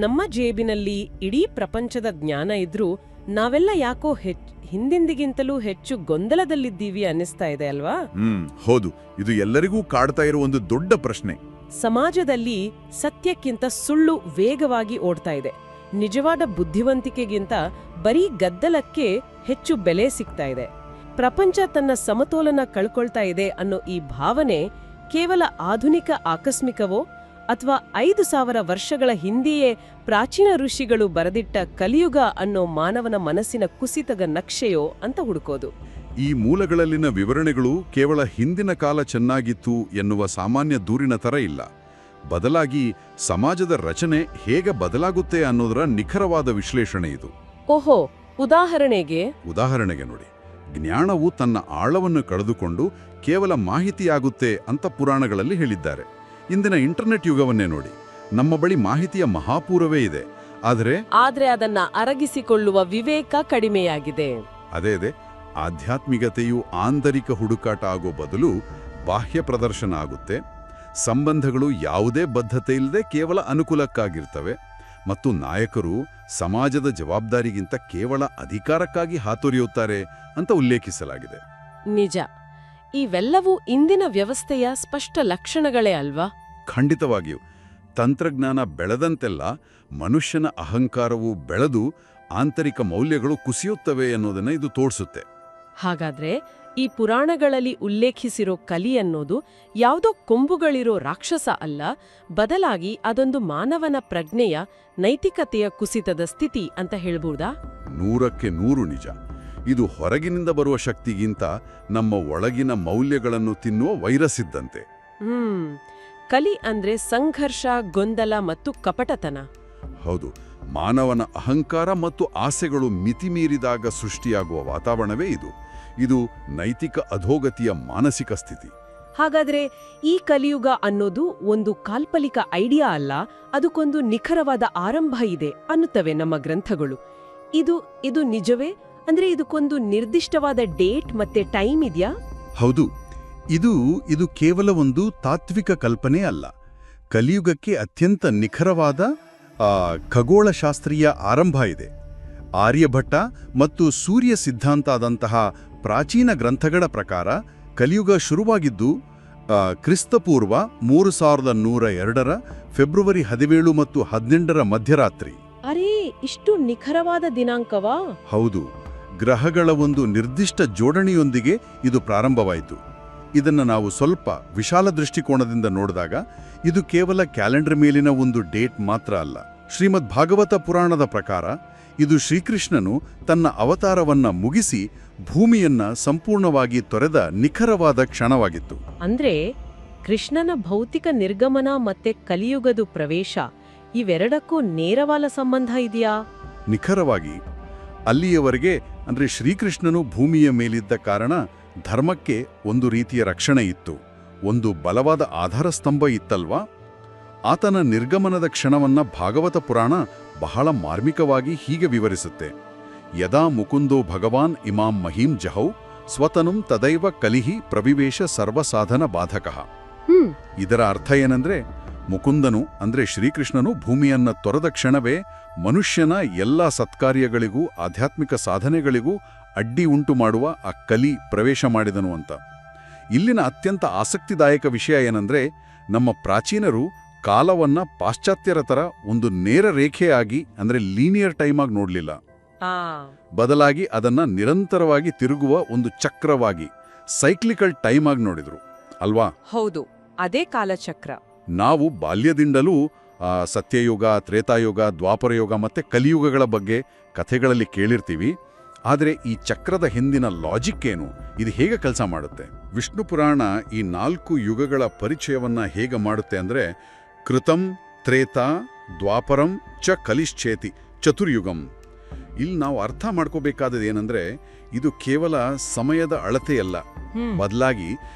ನಮ್ಮ ಜೇಬಿನಲ್ಲಿ ಇಡೀ ಪ್ರಪಂಚದ ಜ್ಞಾನ ಇದ್ರೂ ನಾವೆಲ್ಲ ಯಾಕೋ ಹಿಂದಿಂದಿಗಿಂತಲೂ ಹೆಚ್ಚು ಗೊಂದಲದಲ್ಲಿದ್ದೀವಿ ಅನ್ನಿಸ್ತಾ ಇದೆ ಅಲ್ವಾ? ಹೌದು, ಇದು ಎಲ್ಲರಿಗೂ ಕಾಡ್ತಾ ಇರೋ ಒಂದು ದೊಡ್ಡ ಪ್ರಶ್ನೆ. ಸಮಾಜದಲ್ಲಿ ಸತ್ಯಕ್ಕಿಂತ ಸುಳ್ಳು ವೇಗವಾಗಿ ಓಡ್ತಾ ಇದೆ. ನಿಜವಾದ ಬುದ್ಧಿವಂತಿಕೆಗಿಂತ ಬರೀ ಗದ್ದಲಕ್ಕೆ ಹೆಚ್ಚು ಬೆಲೆ ಸಿಗ್ತಾ ಇದೆ. ಪ್ರಪಂಚ ತನ್ನ ಸಮತೋಲನ ಕಳ್ಕೊಳ್ತಾ ಇದೆ ಅನ್ನೋ ಈ ಭಾವನೆ ಕೇವಲ ಆಧುನಿಕ ಆಕಸ್ಮಿಕವೋ ಅಥವಾ 5,000 ವರ್ಷಗಳ ಹಿಂದೆಯೇ ಪ್ರಾಚೀನ ಋಷಿಗಳು ಬರೆದಿಟ್ಟ ಕಲಿಯುಗ ಅನ್ನೋ ಮಾನವನ ಮನಸ್ಸಿನ ಕುಸಿತದ ನಕ್ಷೆಯೋ ಅಂತ ಹುಡುಕೋದು. ಈ ಮೂಲಗಳಲ್ಲಿನ ವಿವರಣೆಗಳು ಕೇವಲ ಹಿಂದಿನ ಕಾಲ ಚೆನ್ನಾಗಿತ್ತು ಎನ್ನುವ ಸಾಮಾನ್ಯ ದೂರಿನ ತರ ಇಲ್ಲ. ಬದಲಾಗಿ ಸಮಾಜದ ರಚನೆ ಹೇಗೆ ಬದಲಾಗುತ್ತೆ ಅನ್ನೋದರ ನಿಖರವಾದ ವಿಶ್ಲೇಷಣೆ ಇದು. ಓಹೋ, ಉದಾಹರಣೆಗೆ ನೋಡಿ, ಜ್ಞಾನವು ತನ್ನ ಆಳವನ್ನು ಕಳೆದುಕೊಂಡು ಕೇವಲ ಮಾಹಿತಿಯಾಗುತ್ತೆ ಅಂತ ಪುರಾಣಗಳಲ್ಲಿ ಹೇಳಿದ್ದಾರೆ. ಇಂದಿನ ಇಂಟರ್ನೆಟ್ ಯುಗವನ್ನೇ ನೋಡಿ, ನಮ್ಮ ಬಳಿ ಮಾಹಿತಿಯ ಮಹಾಪೂರವೇ ಇದೆ, ಆದರೆ ಅದನ್ನ ಅರಗಿಸಿಕೊಳ್ಳುವ ವಿವೇಕ ಕಡಿಮೆಯಾಗಿದೆ. ಅದೇ ಆಧ್ಯಾತ್ಮಿಕತೆಯು ಆಂತರಿಕ ಹುಡುಕಾಟ ಆಗೋ ಬದಲು ಬಾಹ್ಯ ಪ್ರದರ್ಶನ ಆಗುತ್ತೆ. ಸಂಬಂಧಗಳು ಯಾವುದೇ ಬದ್ಧತೆ ಇಲ್ಲದೆ ಕೇವಲ ಅನುಕೂಲಕ್ಕಾಗಿರ್ತವೆ ಮತ್ತು ನಾಯಕರು ಸಮಾಜದ ಜವಾಬ್ದಾರಿಗಿಂತ ಕೇವಲ ಅಧಿಕಾರಕ್ಕಾಗಿ ಹಾತೊರೆಯುತ್ತಾರೆ ಅಂತ ಉಲ್ಲೇಖಿಸಲಾಗಿದೆ. ನಿಜ, ಇವೆಲ್ಲವೂ ಇಂದಿನ ವ್ಯವಸ್ಥೆಯ ಸ್ಪಷ್ಟ ಲಕ್ಷಣಗಳೇ ಅಲ್ವಾ? ಖಂಡಿತವಾಗಿಯೂ. ತಂತ್ರಜ್ಞಾನ ಬೆಳೆದಂತೆಲ್ಲ ಮನುಷ್ಯನ ಅಹಂಕಾರವು ಬೆಳೆದು ಆಂತರಿಕ ಮೌಲ್ಯಗಳು ಕುಸಿಯುತ್ತವೆ ಅನ್ನೋದನ್ನ ಇದು ತೋರಿಸುತ್ತೆ. ಹಾಗಾದ್ರೆ ಈ ಪುರಾಣಗಳಲ್ಲಿ ಉಲ್ಲೇಖಿಸಿರೋ ಕಲಿ ಅನ್ನೋದು ಯಾವುದೋ ಕೊಂಬುಗಳಿರೋ ರಾಕ್ಷಸ ಅಲ್ಲ, ಬದಲಾಗಿ ಅದೊಂದು ಮಾನವನ ಪ್ರಜ್ಞೆಯ ನೈತಿಕತೆಯ ಕುಸಿತದ ಸ್ಥಿತಿ ಅಂತ ಹೇಳ್ಬೋದಾ? 100ಕ್ಕೆ 100 ನಿಜ. ಇದು ಹೊರಗಿನಿಂದ ಬರುವ ಶಕ್ತಿಗಿಂತ ನಮ್ಮ ಒಳಗಿನ ಮೌಲ್ಯಗಳನ್ನು ತಿನ್ನುವ ವೈರಸ್ ಇದ್ದಂತೆ. ಕಲಿ ಅಂದ್ರೆ ಸಂಘರ್ಷ, ಗೊಂದಲ ಮತ್ತು ಕಪಟತನ. ಹೌದು, ಮಾನವನ ಅಹಂಕಾರ ಮತ್ತು ಆಸೆಗಳು ಮಿತಿಮೀರಿದಾಗ ಸೃಷ್ಟಿಯಾಗುವ ವಾತಾವರಣವೇ ಇದು. ಇದು ನೈತಿಕ ಅಧೋಗತಿಯ ಮಾನಸಿಕ ಸ್ಥಿತಿ. ಹಾಗಾದ್ರೆ ಈ ಕಲಿಯುಗ ಅನ್ನೋದು ಒಂದು ಕಾಲ್ಪನಿಕ ಐಡಿಯಾ ಅಲ್ಲ, ಅದಕ್ಕೊಂದು ನಿಖರವಾದ ಆರಂಭ ಇದೆ ಅನ್ನುತ್ತವೆ ನಮ್ಮ ಗ್ರಂಥಗಳು. ಇದು ನಿಜವೇ? ಅಂದ್ರೆ ಇದಕ್ಕೊಂದು ನಿರ್ದಿಷ್ಟವಾದ ಡೇಟ್ ಮತ್ತೆ ಟೈಮ್ ಇದೆಯಾ? ಹೌದು, ಇದು ಕೇವಲ ಒಂದು ತಾತ್ವಿಕ ಕಲ್ಪನೆ ಅಲ್ಲ. ಕಲಿಯುಗಕ್ಕೆ ಅತ್ಯಂತ ನಿಖರವಾದ ಖಗೋಳಶಾಸ್ತ್ರೀಯ ಆರಂಭ ಇದೆ. ಆರ್ಯಭಟ್ಟ ಮತ್ತು ಸೂರ್ಯ ಸಿದ್ಧಾಂತದಂತಹ ಪ್ರಾಚೀನ ಗ್ರಂಥಗಳ ಪ್ರಕಾರ ಕಲಿಯುಗ ಶುರುವಾಗಿದ್ದು ಕ್ರಿಸ್ತಪೂರ್ವ 3102 ಫೆಬ್ರವರಿ 17 ಮತ್ತು 18 ಮಧ್ಯರಾತ್ರಿ. ಅರೇ, ಇಷ್ಟು ನಿಖರವಾದ ದಿನಾಂಕವಾ? ಹೌದು, ಗ್ರಹಗಳ ಒಂದು ನಿರ್ದಿಷ್ಟ ಜೋಡಣೆಯೊಂದಿಗೆ ಇದು ಪ್ರಾರಂಭವಾಯಿತು. ಇದನ್ನು ನಾವು ಸ್ವಲ್ಪ ವಿಶಾಲ ದೃಷ್ಟಿಕೋನದಿಂದ ನೋಡಿದಾಗ ಇದು ಕೇವಲ ಕ್ಯಾಲೆಂಡರ್ ಮೇಲಿನ ಒಂದು ಡೇಟ್ ಮಾತ್ರ ಅಲ್ಲ. ಶ್ರೀಮದ್ ಭಾಗವತ ಪುರಾಣದ ಪ್ರಕಾರ ಇದು ಶ್ರೀಕೃಷ್ಣನು ತನ್ನ ಅವತಾರವನ್ನ ಮುಗಿಸಿ ಭೂಮಿಯನ್ನ ಸಂಪೂರ್ಣವಾಗಿ ತೊರೆದ ನಿಖರವಾದ ಕ್ಷಣವಾಗಿತ್ತು. ಅಂದ್ರೆ ಕೃಷ್ಣನ ಭೌತಿಕ ನಿರ್ಗಮನ ಮತ್ತೆ ಕಲಿಯುಗದ ಪ್ರವೇಶ ಇವೆರಡಕ್ಕೂ ನೇರವಾದ ಸಂಬಂಧ ಇದೆಯಾ? ನಿಖರವಾಗಿ. ಅಲ್ಲಿಯವರೆಗೆ ಅಂದ್ರೆ ಶ್ರೀಕೃಷ್ಣನು ಭೂಮಿಯ ಮೇಲಿದ್ದ ಕಾರಣ ಧರ್ಮಕ್ಕೆ ಒಂದು ರೀತಿಯ ರಕ್ಷಣೆ ಇತ್ತು, ಒಂದು ಬಲವಾದ ಆಧಾರ ಸ್ತಂಭ ಇತ್ತಲ್ವಾ? ಆತನ ನಿರ್ಗಮನದ ಕ್ಷಣವನ್ನ ಭಾಗವತ ಪುರಾಣ ಬಹಳ ಮಾರ್ಮಿಕವಾಗಿ ಹೀಗೆ ವಿವರಿಸುತ್ತೆ. ಯದಾ ಮುಕುಂದೋ ಭಗವಾನ್ ಇಮಾಂ ಮಹೀಂ ಜಹೌ ಸ್ವತನುಂ ತದೈವ ಕಲಿಹಿ ಪ್ರವಿವೇಶ ಸರ್ವಸಾಧನ ಬಾಧಕಃ. ಇದರ ಅರ್ಥ ಏನಂದ್ರೆ, ಮುಕುಂದನು ಅಂದ್ರೆ ಶ್ರೀಕೃಷ್ಣನು ಭೂಮಿಯನ್ನ ತೊರೆದ ಕ್ಷಣವೇ ಮನುಷ್ಯನ ಎಲ್ಲ ಸತ್ಕಾರ್ಯಗಳಿಗೂ ಆಧ್ಯಾತ್ಮಿಕ ಸಾಧನೆಗಳಿಗೂ ಅಡ್ಡಿ ಉಂಟು ಮಾಡುವ ಆ ಕಲಿ ಪ್ರವೇಶ ಮಾಡಿದನು ಅಂತ. ಇಲ್ಲಿನ ಅತ್ಯಂತ ಆಸಕ್ತಿದಾಯಕ ವಿಷಯ ಏನಂದ್ರೆ, ನಮ್ಮ ಪ್ರಾಚೀನರು ಕಾಲವನ್ನ ಪಾಶ್ಚಾತ್ಯರ ತರ ಒಂದು ನೇರ ರೇಖೆಯಾಗಿ ಅಂದ್ರೆ ಲೀನಿಯರ್ ಟೈಮ್ ಆಗಿ ನೋಡ್ಲಿಲ್ಲ. ಬದಲಾಗಿ ಅದನ್ನ ನಿರಂತರವಾಗಿ ತಿರುಗುವ ಒಂದು ಚಕ್ರವಾಗಿ, ಸೈಕ್ಲಿಕಲ್ ಟೈಮ್ ಆಗಿ ನೋಡಿದ್ರು ಅಲ್ವಾ? ಹೌದು, ಅದೇ ಕಾಲಚಕ್ರ. ನಾವು ಬಾಲ್ಯದಿಂದಲೂ ಸತ್ಯಯುಗ, ತ್ರೇತಾಯುಗ, ದ್ವಾಪರಯುಗ ಮತ್ತೆ ಕಲಿಯುಗಗಳ ಬಗ್ಗೆ ಕಥೆಗಳಲ್ಲಿ ಕೇಳಿರ್ತೀವಿ. ಆದರೆ ಈ ಚಕ್ರದ ಹಿಂದಿನ ಲಾಜಿಕ್ ಏನು, ಇದು ಹೇಗೆ ಕೆಲಸ ಮಾಡುತ್ತೆ? ವಿಷ್ಣು ಪುರಾಣ ಈ 4 ಯುಗಗಳ ಪರಿಚಯವನ್ನ ಹೇಗೆ ಮಾಡುತ್ತೆ ಅಂದ್ರೆ, ಕೃತಂ, ತ್ರೇತಾ, ದ್ವಾಪರಂ ಚ ಕಲಿಶ್ಚೇತಿ ಚತುರ್ಯುಗಂ. ಇಲ್ಲಿ ನಾವು ಅರ್ಥ ಮಾಡ್ಕೋಬೇಕಾದದ್ದು ಏನಂದ್ರೆ, ಇದು ಕೇವಲ ಸಮಯದ ಅಳತೆಯಲ್ಲ, ಬದಲಾಗಿ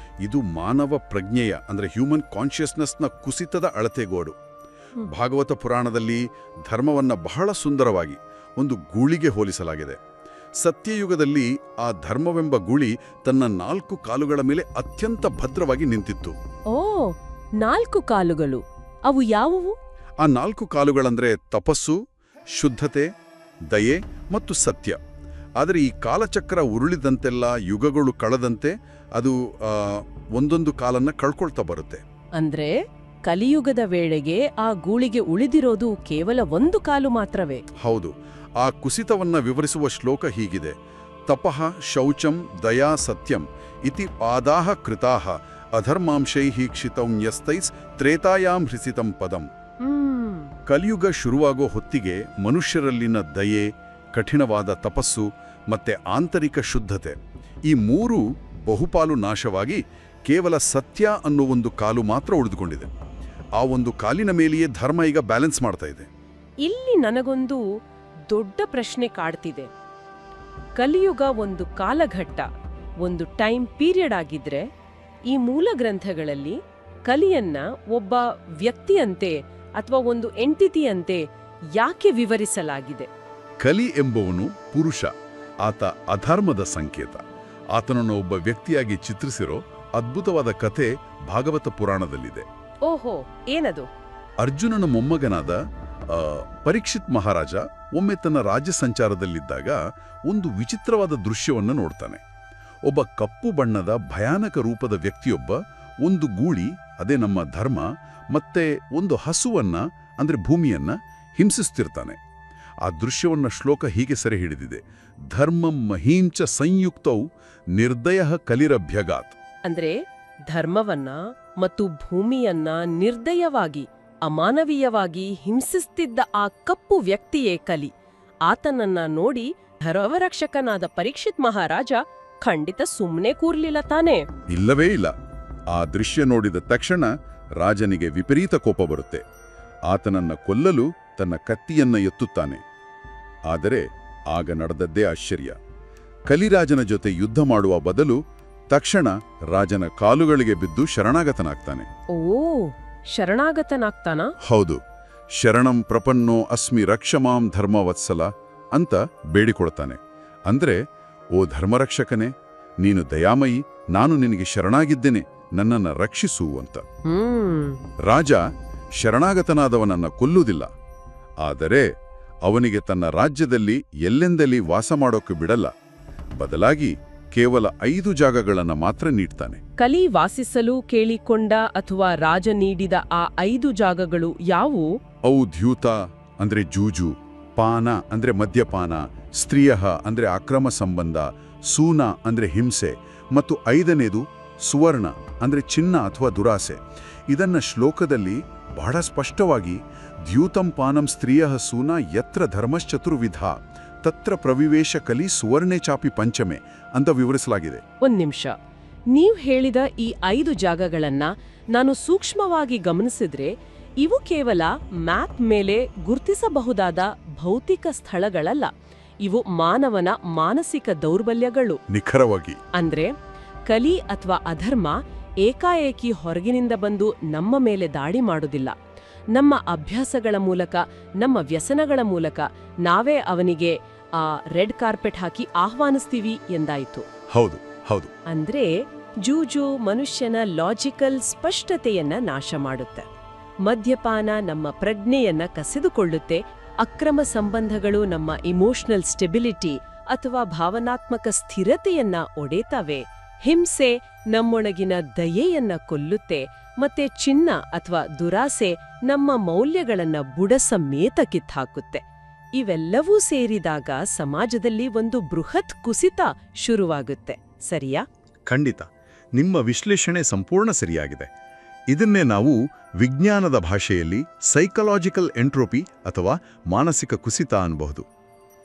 ಇದು ಮಾನವ ಪ್ರಜ್ಞೆಯ ಅಂದ್ರೆ ಹ್ಯೂಮನ್ ಕಾನ್ಷಿಯಸ್ನೆಸ್ನ ಕುಸಿತದ ಅಳತೆಗೋಡು. ಭಾಗವತ ಪುರಾಣದಲ್ಲಿ ಧರ್ಮವನ್ನ ಬಹಳ ಸುಂದರವಾಗಿ ಒಂದು ಗೂಳಿಗೆ ಹೋಲಿಸಲಾಗಿದೆ. ಸತ್ಯಯುಗದಲ್ಲಿ ಆ ಧರ್ಮವೆಂಬ ಗೂಳಿ ತನ್ನ 4 ಕಾಲುಗಳ ಮೇಲೆ ಅತ್ಯಂತ ಭದ್ರವಾಗಿ ನಿಂತಿತ್ತು. ಓ, 4 ಕಾಲುಗಳು, ಅವು ಯಾವುವು? ಆ 4 ಕಾಲುಗಳಂದ್ರೆ ತಪಸ್ಸು, ಶುದ್ಧತೆ, ದಯೆ ಮತ್ತು ಸತ್ಯ. ಆದರೆ ಈ ಕಾಲಚಕ್ರ ಉರುಳಿದಂತೆಲ್ಲ ಯುಗಗಳು ಕಳೆದಂತೆ ಅದು ಒಂದೊಂದು ಕಾಲನ್ನ ಕಳ್ಕೊಳ್ತಾ ಬರುತ್ತೆ. ಅಂದ್ರೆ ಕಲಿಯುಗದ ವೇಳೆಗೆ ಆ ಗೂಳಿಗೆ ಉಳಿದಿರೋದು ಕೇವಲ 1 ಕಾಲು ಮಾತ್ರವೇ. ಹೌದು. ಆ ಕುಸಿತವನ್ನ ವಿವರಿಸುವ ಶ್ಲೋಕ ಹೀಗಿದೆ: ತಪಃ ಶೌಚಂ ದಯಾ ಸತ್ಯಂ ಇತಿ ಪಾದಾಹ ಕೃತಾಹ ಅಧರ್ಮಾಂಶೈಃ ಕ್ಷಿತಂ ಯಸ್ತೈಸ್ ತ್ರೇತಾಯಾಂ ಹೃಸಿತಂ ಪದಂ. ಕಲಿಯುಗ ಶುರುವಾಗೋ ಹೊತ್ತಿಗೆ ಮನುಷ್ಯರಲ್ಲಿನ ದಯೆ, ಕಠಿಣವಾದ ತಪಸ್ಸು ಮತ್ತೆ ಆಂತರಿಕ ಶುದ್ಧತೆ ಈ 3 ಬಹುಪಾಲು ನಾಶವಾಗಿ ಕೇವಲ ಸತ್ಯ ಅನ್ನೋ ಒಂದು ಕಾಲು ಮಾತ್ರ ಉಳಿದುಕೊಂಡಿದೆ. ಆ ಒಂದು ಕಾಲಿನ ಮೇಲೆಯೇ ಧರ್ಮ ಈಗ ಬ್ಯಾಲೆನ್ಸ್ ಮಾಡ್ತಾ ಇದೆ. ಇಲ್ಲಿ ನನಗೊಂದು ದೊಡ್ಡ ಪ್ರಶ್ನೆ ಕಾಡ್ತಿದೆ. ಕಲಿಯುಗ ಒಂದು ಕಾಲಘಟ್ಟ, ಒಂದು ಟೈಮ್ ಪೀರಿಯಡ್ ಆಗಿದ್ರೆ ಈ ಮೂಲ ಗ್ರಂಥಗಳಲ್ಲಿ ಕಲಿಯನ್ನ ಒಬ್ಬ ವ್ಯಕ್ತಿಯಂತೆ ಅಥವಾ ಒಂದು ಎಂಟಿಟಿಯಂತೆ ಯಾಕೆ ವಿವರಿಸಲಾಗಿದೆ? ಕಲಿ ಎಂಬುವನು ಪುರುಷ, ಆತ ಅಧರ್ಮದ ಸಂಕೇತ. ಆತನನ್ನು ಒಬ್ಬ ವ್ಯಕ್ತಿಯಾಗಿ ಚಿತ್ರಿಸಿರೋ ಅದ್ಭುತವಾದ ಕಥೆ ಭಾಗವತ ಪುರಾಣದಲ್ಲಿದೆ. ಓಹೋ, ಏನದು? ಅರ್ಜುನನ ಮೊಮ್ಮಗನಾದ ಪರೀಕ್ಷಿತ್ ಮಹಾರಾಜ ಒಮ್ಮೆ ತನ್ನ ರಾಜ್ಯ ಸಂಚಾರದಲ್ಲಿದ್ದಾಗ ಒಂದು ವಿಚಿತ್ರವಾದ ದೃಶ್ಯವನ್ನು ನೋಡ್ತಾನೆ. ಒಬ್ಬ ಕಪ್ಪು ಬಣ್ಣದ ಭಯಾನಕ ರೂಪದ ವ್ಯಕ್ತಿಯೊಬ್ಬ ಒಂದು ಗೂಳಿ, ಅದೇ ನಮ್ಮ ಧರ್ಮ, ಮತ್ತೆ ಒಂದು ಹಸುವನ್ನ ಅಂದ್ರೆ ಭೂಮಿಯನ್ನ ಹಿಂಸಿಸ್ತಿರ್ತಾನೆ. ಆ ದೃಶ್ಯವನ್ನ ಶ್ಲೋಕ ಹೀಗೆ ಸೆರೆ ಹಿಡಿದಿದೆ: ಧರ್ಮಂ ಮಹೀಂಚ ಸಂಯುಕ್ತೌ ನಿರ್ದಯ ಕಲಿರಭ್ಯಗಾತ್. ಅಂದ್ರೆ ಧರ್ಮವನ್ನ ಮತ್ತು ಭೂಮಿಯನ್ನ ನಿರ್ದಯವಾಗಿ, ಅಮಾನವೀಯವಾಗಿ ಹಿಂಸಿಸ್ತಿದ್ದ ಆ ಕಪ್ಪು ವ್ಯಕ್ತಿಯೇ ಕಲಿ. ಆತನನ್ನ ನೋಡಿ ಧರ್ಮರಕ್ಷಕನಾದ ಪರೀಕ್ಷಿತ್ ಮಹಾರಾಜ ಖಂಡಿತ ಸುಮ್ಮನೆ ಕೂರ್ಲಿಲ್ಲ ತಾನೇ? ಇಲ್ಲವೇ ಇಲ್ಲ. ಆ ದೃಶ್ಯ ನೋಡಿದ ತಕ್ಷಣ ರಾಜನಿಗೆ ವಿಪರೀತ ಕೋಪ ಬರುತ್ತೆ. ಆತನನ್ನ ಕೊಲ್ಲಲು ತನ್ನ ಕತ್ತಿಯನ್ನ ಎತ್ತುತ್ತಾನೆ. ಆದರೆ ಆಗ ನಡೆದದ್ದೇ ಆಶ್ಚರ್ಯ. ಕಲಿರಾಜನ ಜೊತೆ ಯುದ್ಧ ಮಾಡುವ ಬದಲು ತಕ್ಷಣ ರಾಜನ ಕಾಲುಗಳಿಗೆ ಬಿದ್ದು ಶರಣಾಗತನಾಗ್ತಾನೆ. ಓ, ಶರಣಾಗತನಾಗ್ತಾನ? ಹೌದು. ಶರಣಂ ಪ್ರಪನ್ನೋ ಅಸ್ಮಿ ರಕ್ಷಮಾಂ ಧರ್ಮವತ್ಸಲ ಅಂತ ಬೇಡಿಕೊಳ್ತಾನೆ. ಅಂದ್ರೆ, ಓ ಧರ್ಮರಕ್ಷಕನೇ, ನೀನು ದಯಾಮಯಿ, ನಾನು ನಿನಗೆ ಶರಣಾಗಿದ್ದೇನೆ, ನನ್ನನ್ನ ರಕ್ಷಿಸು ಅಂತ. ರಾಜ ಶರಣಾಗತನಾದವನನ್ನ ಕೊಲ್ಲುವುದಿಲ್ಲ, ಆದರೆ ಅವನಿಗೆ ತನ್ನ ರಾಜ್ಯದಲ್ಲಿ ಎಲ್ಲೆಂದಲ್ಲಿ ವಾಸ ಮಾಡೋಕೆ ಬಿಡಲ್ಲ. ಬದಲಾಗಿ ಕೇವಲ 5 ಜಾಗಗಳನ್ನ ಮಾತ್ರ ನೀಡ್ತಾನೆ. ಕಲಿ ವಾಸಿಸಲು ಕೇಳಿಕೊಂಡ ಅಥವಾ ರಾಜ ನೀಡಿದ ಆ 5 ಜಾಗಗಳು ಯಾವುವು? ಅವು ದ್ಯೂತ ಅಂದ್ರೆ ಜೂಜು, ಪಾನ ಅಂದ್ರೆ ಮದ್ಯಪಾನ, ಸ್ತ್ರೀಯ ಅಂದ್ರೆ ಅಕ್ರಮ ಸಂಬಂಧ, ಸೂನ ಅಂದ್ರೆ ಹಿಂಸೆ, ಮತ್ತು 5ನೇದು ಸುವರ್ಣ ಅಂದ್ರೆ ಚಿನ್ನ ಅಥವಾ ದುರಾಸೆ. ಇದನ್ನ ಶ್ಲೋಕದಲ್ಲಿ ಬಹಳ ಸ್ಪಷ್ಟವಾಗಿ ದ್ಯೂತಂ ಪಾನಂ ಸ್ತ್ರೀಯ ಸೂನ ಯತ್ರ ಧರ್ಮಶ್ಚತುರ್ವಿಧ ತತ್ರ ಪ್ರವಿವೇಶ ಕಲಿ ಸುವರ್ಣೆ ಚಾಪಿ ಪಂಚಮೆ ಅಂತ ವಿವರಿಸಲಾಗಿದೆ. ಒಂದ್ ನಿಮಿಷ, ನೀವ್ ಹೇಳಿದ ಈ 5 ಜಾಗಗಳನ್ನ ನಾನು ಸೂಕ್ಷ್ಮವಾಗಿ ಗಮನಿಸಿದ್ರೆ ಇವು ಕೇವಲ ಮ್ಯಾಪ್ ಮೇಲೆ ಗುರ್ತಿಸಬಹುದಾದ ಭೌತಿಕ ಸ್ಥಳಗಳಲ್ಲ. ಇವು ಮಾನವನ ಮಾನಸಿಕ ದೌರ್ಬಲ್ಯಗಳು. ನಿಖರವಾಗಿ. ಅಂದ್ರೆ ಕಲಿ ಅಥವಾ ಅಧರ್ಮ ಏಕಾಏಕಿ ಹೊರಗಿನಿಂದ ಬಂದು ನಮ್ಮ ಮೇಲೆ ದಾಳಿ ಮಾಡುವುದಿಲ್ಲ. ನಮ್ಮ ಅಭ್ಯಾಸಗಳ ಮೂಲಕ, ನಮ್ಮ ವ್ಯಸನಗಳ ಮೂಲಕ ನಾವೇ ಅವನಿಗೆ ರೆಡ್ ಕಾರ್ಪೆಟ್ ಹಾಕಿ ಆಹ್ವಾನಿಸ್ತೀವಿ ಎಂದಾಯಿತು. ಹೌದು ಹೌದು. ಅಂದ್ರೆ ಜೂಜು ಮನುಷ್ಯನ ಲಾಜಿಕಲ್ ಸ್ಪಷ್ಟತೆಯನ್ನ ನಾಶ ಮಾಡುತ್ತೆ. ಮದ್ಯಪಾನ ನಮ್ಮ ಪ್ರಜ್ಞೆಯನ್ನ ಕಸಿದುಕೊಳ್ಳುತ್ತೆ. ಅಕ್ರಮ ಸಂಬಂಧಗಳು ನಮ್ಮ ಇಮೋಷನಲ್ ಸ್ಟೆಬಿಲಿಟಿ ಅಥವಾ ಭಾವನಾತ್ಮಕ ಸ್ಥಿರತೆಯನ್ನ ಒಡೆತವೆ. ಹಿಂಸೆ ನಮ್ಮೊಳಗಿನ ದಯೆಯನ್ನ ಕೊಲ್ಲುತ್ತೆ. ಮತ್ತೆ ಚಿನ್ನ ಅಥವಾ ದುರಾಸೆ ನಮ್ಮ ಮೌಲ್ಯಗಳನ್ನ ಬುಡಸಮೇತ ಕಿತ್ತಾಕುತ್ತೆ. ಇವೆಲ್ಲವೂ ಸೇರಿದಾಗ ಸಮಾಜದಲ್ಲಿ ಒಂದು ಬೃಹತ್ ಕುಸಿತ ಶುರುವಾಗುತ್ತೆ. ಸರಿಯಾ? ಖಂಡಿತ. ನಿಮ್ಮ ವಿಶ್ಲೇಷಣೆ ಸಂಪೂರ್ಣ ಸರಿಯಾಗಿದೆ. ಇದನ್ನೇ ನಾವು ವಿಜ್ಞಾನದ ಭಾಷೆಯಲ್ಲಿ ಸೈಕಲಾಜಿಕಲ್ ಎಂಟ್ರೋಪಿ ಅಥವಾ ಮಾನಸಿಕ ಕುಸಿತ ಅನ್ನಬಹುದು.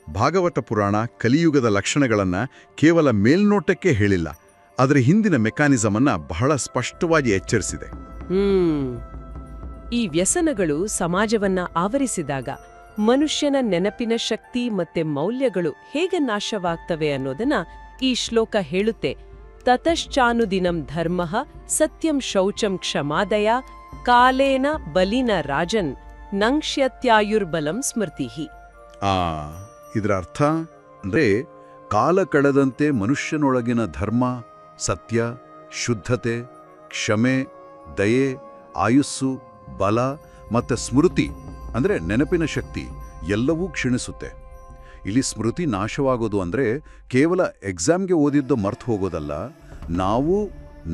ಭಾಗವತ ಪುರಾಣ ಕಲಿಯುಗದ ಲಕ್ಷಣಗಳನ್ನ ಕೇವಲ ಮೇಲ್ನೋಟಕ್ಕೆ ಹೇಳಿಲ್ಲ, ಅದರ ಹಿಂದಿನ ಮೆಕ್ಯಾನಿಸಮ್ ಅನ್ನ ಬಹಳ ಸ್ಪಷ್ಟವಾಗಿ ಎಚ್ಚರಿಸಿದೆ. ಈ ವ್ಯಸನಗಳು ಸಮಾಜವನ್ನ ಆವರಿಸಿದಾಗ ಮನುಷ್ಯನ ನೆನಪಿನ ಶಕ್ತಿ ಮತ್ತೆ ಮೌಲ್ಯಗಳು ಹೇಗೆ ನಾಶವಾಗ್ತವೆ ಅನ್ನೋದನ್ನ ಈ ಶ್ಲೋಕ ಹೇಳುತ್ತೆ. ತತಶ್ಚಾನುದಿನಂ ಧರ್ಮಃ ಸತ್ಯಂ ಶೌಚಂ ಕ್ಷಮಾದಯ ಕಾಲೇನ ಬಲಿನ ರಾಜನ್ ನಂಕ್ಷ್ಯತ್ಯಾಯುರ್ಬಲಂ ಸ್ಮೃತಿಹಿ. ಇದರ ಅರ್ಥ ಅಂದ್ರೆ ಕಾಲ ಕಳೆದಂತೆ ಮನುಷ್ಯನೊಳಗಿನ ಧರ್ಮ, ಸತ್ಯ, ಶುದ್ಧತೆ, ಕ್ಷಮೆ, ದಯೆ, ಆಯುಸ್ಸು, ಬಲ ಮತ್ತೆ ಸ್ಮೃತಿ ಅಂದ್ರೆ ನೆನಪಿನ ಶಕ್ತಿ ಎಲ್ಲವೂ ಕ್ಷೀಣಿಸುತ್ತೆ. ಇಲ್ಲಿ ಸ್ಮೃತಿ ನಾಶವಾಗೋದು ಅಂದ್ರೆ ಕೇವಲ ಎಕ್ಸಾಮ್ಗೆ ಓದಿದ್ದು ಮರ್ತು ಹೋಗೋದಲ್ಲ,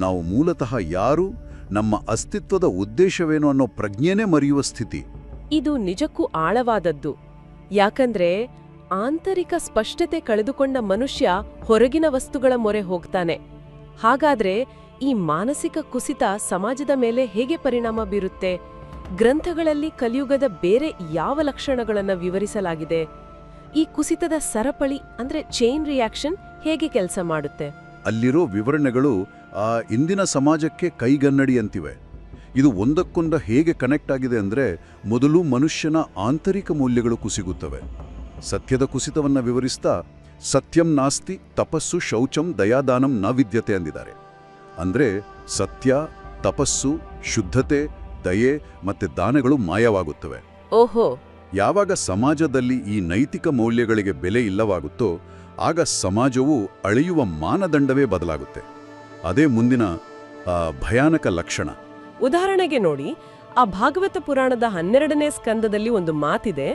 ನಾವು ಮೂಲತಃ ಯಾರು, ನಮ್ಮ ಅಸ್ತಿತ್ವದ ಉದ್ದೇಶವೇನು ಅನ್ನೋ ಪ್ರಜ್ಞೆನೇ ಮರೆಯುವ ಸ್ಥಿತಿ. ಇದು ನಿಜಕ್ಕೂ ಆಳವಾದದ್ದು. ಯಾಕಂದ್ರೆ ಆಂತರಿಕ ಸ್ಪಷ್ಟತೆ ಕಳೆದುಕೊಂಡ ಮನುಷ್ಯ ಹೊರಗಿನ ವಸ್ತುಗಳ ಮೊರೆ ಹೋಗ್ತಾನೆ. ಹಾಗಾದ್ರೆ ಈ ಮಾನಸಿಕ ಕುಸಿತ ಸಮಾಜದ ಮೇಲೆ ಹೇಗೆ ಪರಿಣಾಮ ಬೀರುತ್ತೆ? ಗ್ರಂಥಗಳಲ್ಲಿ ಕಲಿಯುಗದ ಬೇರೆ ಯಾವ ಲಕ್ಷಣಗಳನ್ನು ವಿವರಿಸಲಾಗಿದೆ? ಈ ಕುಸಿತದ ಸರಪಳಿ ಅಂದ್ರೆ ಚೈನ್ ರಿಯಾಕ್ಷನ್ ಹೇಗೆ ಕೆಲಸ ಮಾಡುತ್ತೆ? ಅಲ್ಲಿರೋ ವಿವರಣೆಗಳು ಇಂದಿನ ಸಮಾಜಕ್ಕೆ ಕೈಗನ್ನಡಿ ಅಂತಿವೆ. ಇದು ಒಂದಕ್ಕೊಂದು ಹೇಗೆ ಕನೆಕ್ಟ್ ಆಗಿದೆ ಅಂದ್ರೆ, ಮೊದಲು ಮನುಷ್ಯನ ಆಂತರಿಕ ಮೌಲ್ಯಗಳು ಕುಸಿಗುತ್ತವೆ. ಸತ್ಯದ ಕುಸಿತವನ್ನ ವಿವರಿಸ್ತಾ ಸತ್ಯಂ ನಾಸ್ತಿ ತಪಸ್ಸು ಶೌಚಂ ದಯಾದಾನಂ ನ ವಿದ್ಯತೆ ಅಂದಿದ್ದಾರೆ. ಅಂದ್ರೆ ಸತ್ಯ, ತಪಸ್ಸು, ಶುದ್ಧತೆ, ದಯೆ ಮತ್ತೆ ದಾನಗಳು ಮಾಯವಾಗುತ್ತವೆ. ಓಹೋ. ಯಾವಾಗ ಸಮಾಜದಲ್ಲಿ ಈ ನೈತಿಕ ಮೌಲ್ಯಗಳಿಗೆ ಬೆಲೆ ಇಲ್ಲವಾಗುತ್ತೋ ಆಗ ಸಮಾಜವು ಅಳೆಯುವ ಮಾನದಂಡವೇ ಬದಲಾಗುತ್ತೆ. ಅದೇ ಮುಂದಿನ ಭಯಾನಕ ಲಕ್ಷಣ. ಉದಾಹರಣೆಗೆ ನೋಡಿ, ಆ ಭಾಗವತ ಪುರಾಣದ 12ನೇ ಸ್ಕಂದದಲ್ಲಿ ಒಂದು ಮಾತಿದೆ,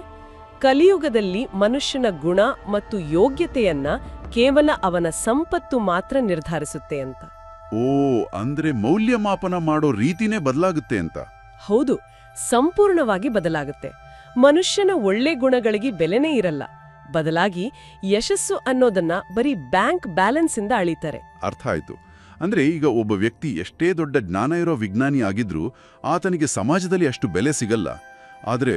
ಕಲಿಯುಗದಲ್ಲಿ ಮನುಷ್ಯನ ಗುಣ ಮತ್ತು ಯೋಗ್ಯತೆಯನ್ನ ಕೇವಲ ಅವನ ಸಂಪತ್ತು ಮಾತ್ರ ನಿರ್ಧರಿಸುತ್ತೆ ಅಂತ. ಓ, ಅಂದ್ರೆ ಮೌಲ್ಯಮಾಪನ ಮಾಡೋ ರೀತಿನೇ ಬದಲಾಗುತ್ತೆ ಅಂತ. ಹೌದು, ಸಂಪೂರ್ಣವಾಗಿ ಬದಲಾಗುತ್ತೆ. ಮನುಷ್ಯನ ಒಳ್ಳೆ ಗುಣಗಳಿಗೆ ಬೆಲೆನೇ ಇರಲ್ಲ. ಬದಲಾಗಿ ಯಶಸ್ಸು ಅನ್ನೋದನ್ನ ಬರೀ ಬ್ಯಾಂಕ್ ಬ್ಯಾಲೆನ್ಸ್ ಇಂದ ಅಳಿತಾರೆ. ಅರ್ಥ ಆಯ್ತು. ಅಂದ್ರೆ ಈಗ ಒಬ್ಬ ವ್ಯಕ್ತಿ ಎಷ್ಟೇ ದೊಡ್ಡ ಜ್ಞಾನ ಇರೋ ವಿಜ್ಞಾನಿ ಆಗಿದ್ರೂ ಆತನಿಗೆ ಸಮಾಜದಲ್ಲಿ ಅಷ್ಟು ಬೆಲೆ ಸಿಗಲ್ಲ. ಆದ್ರೆ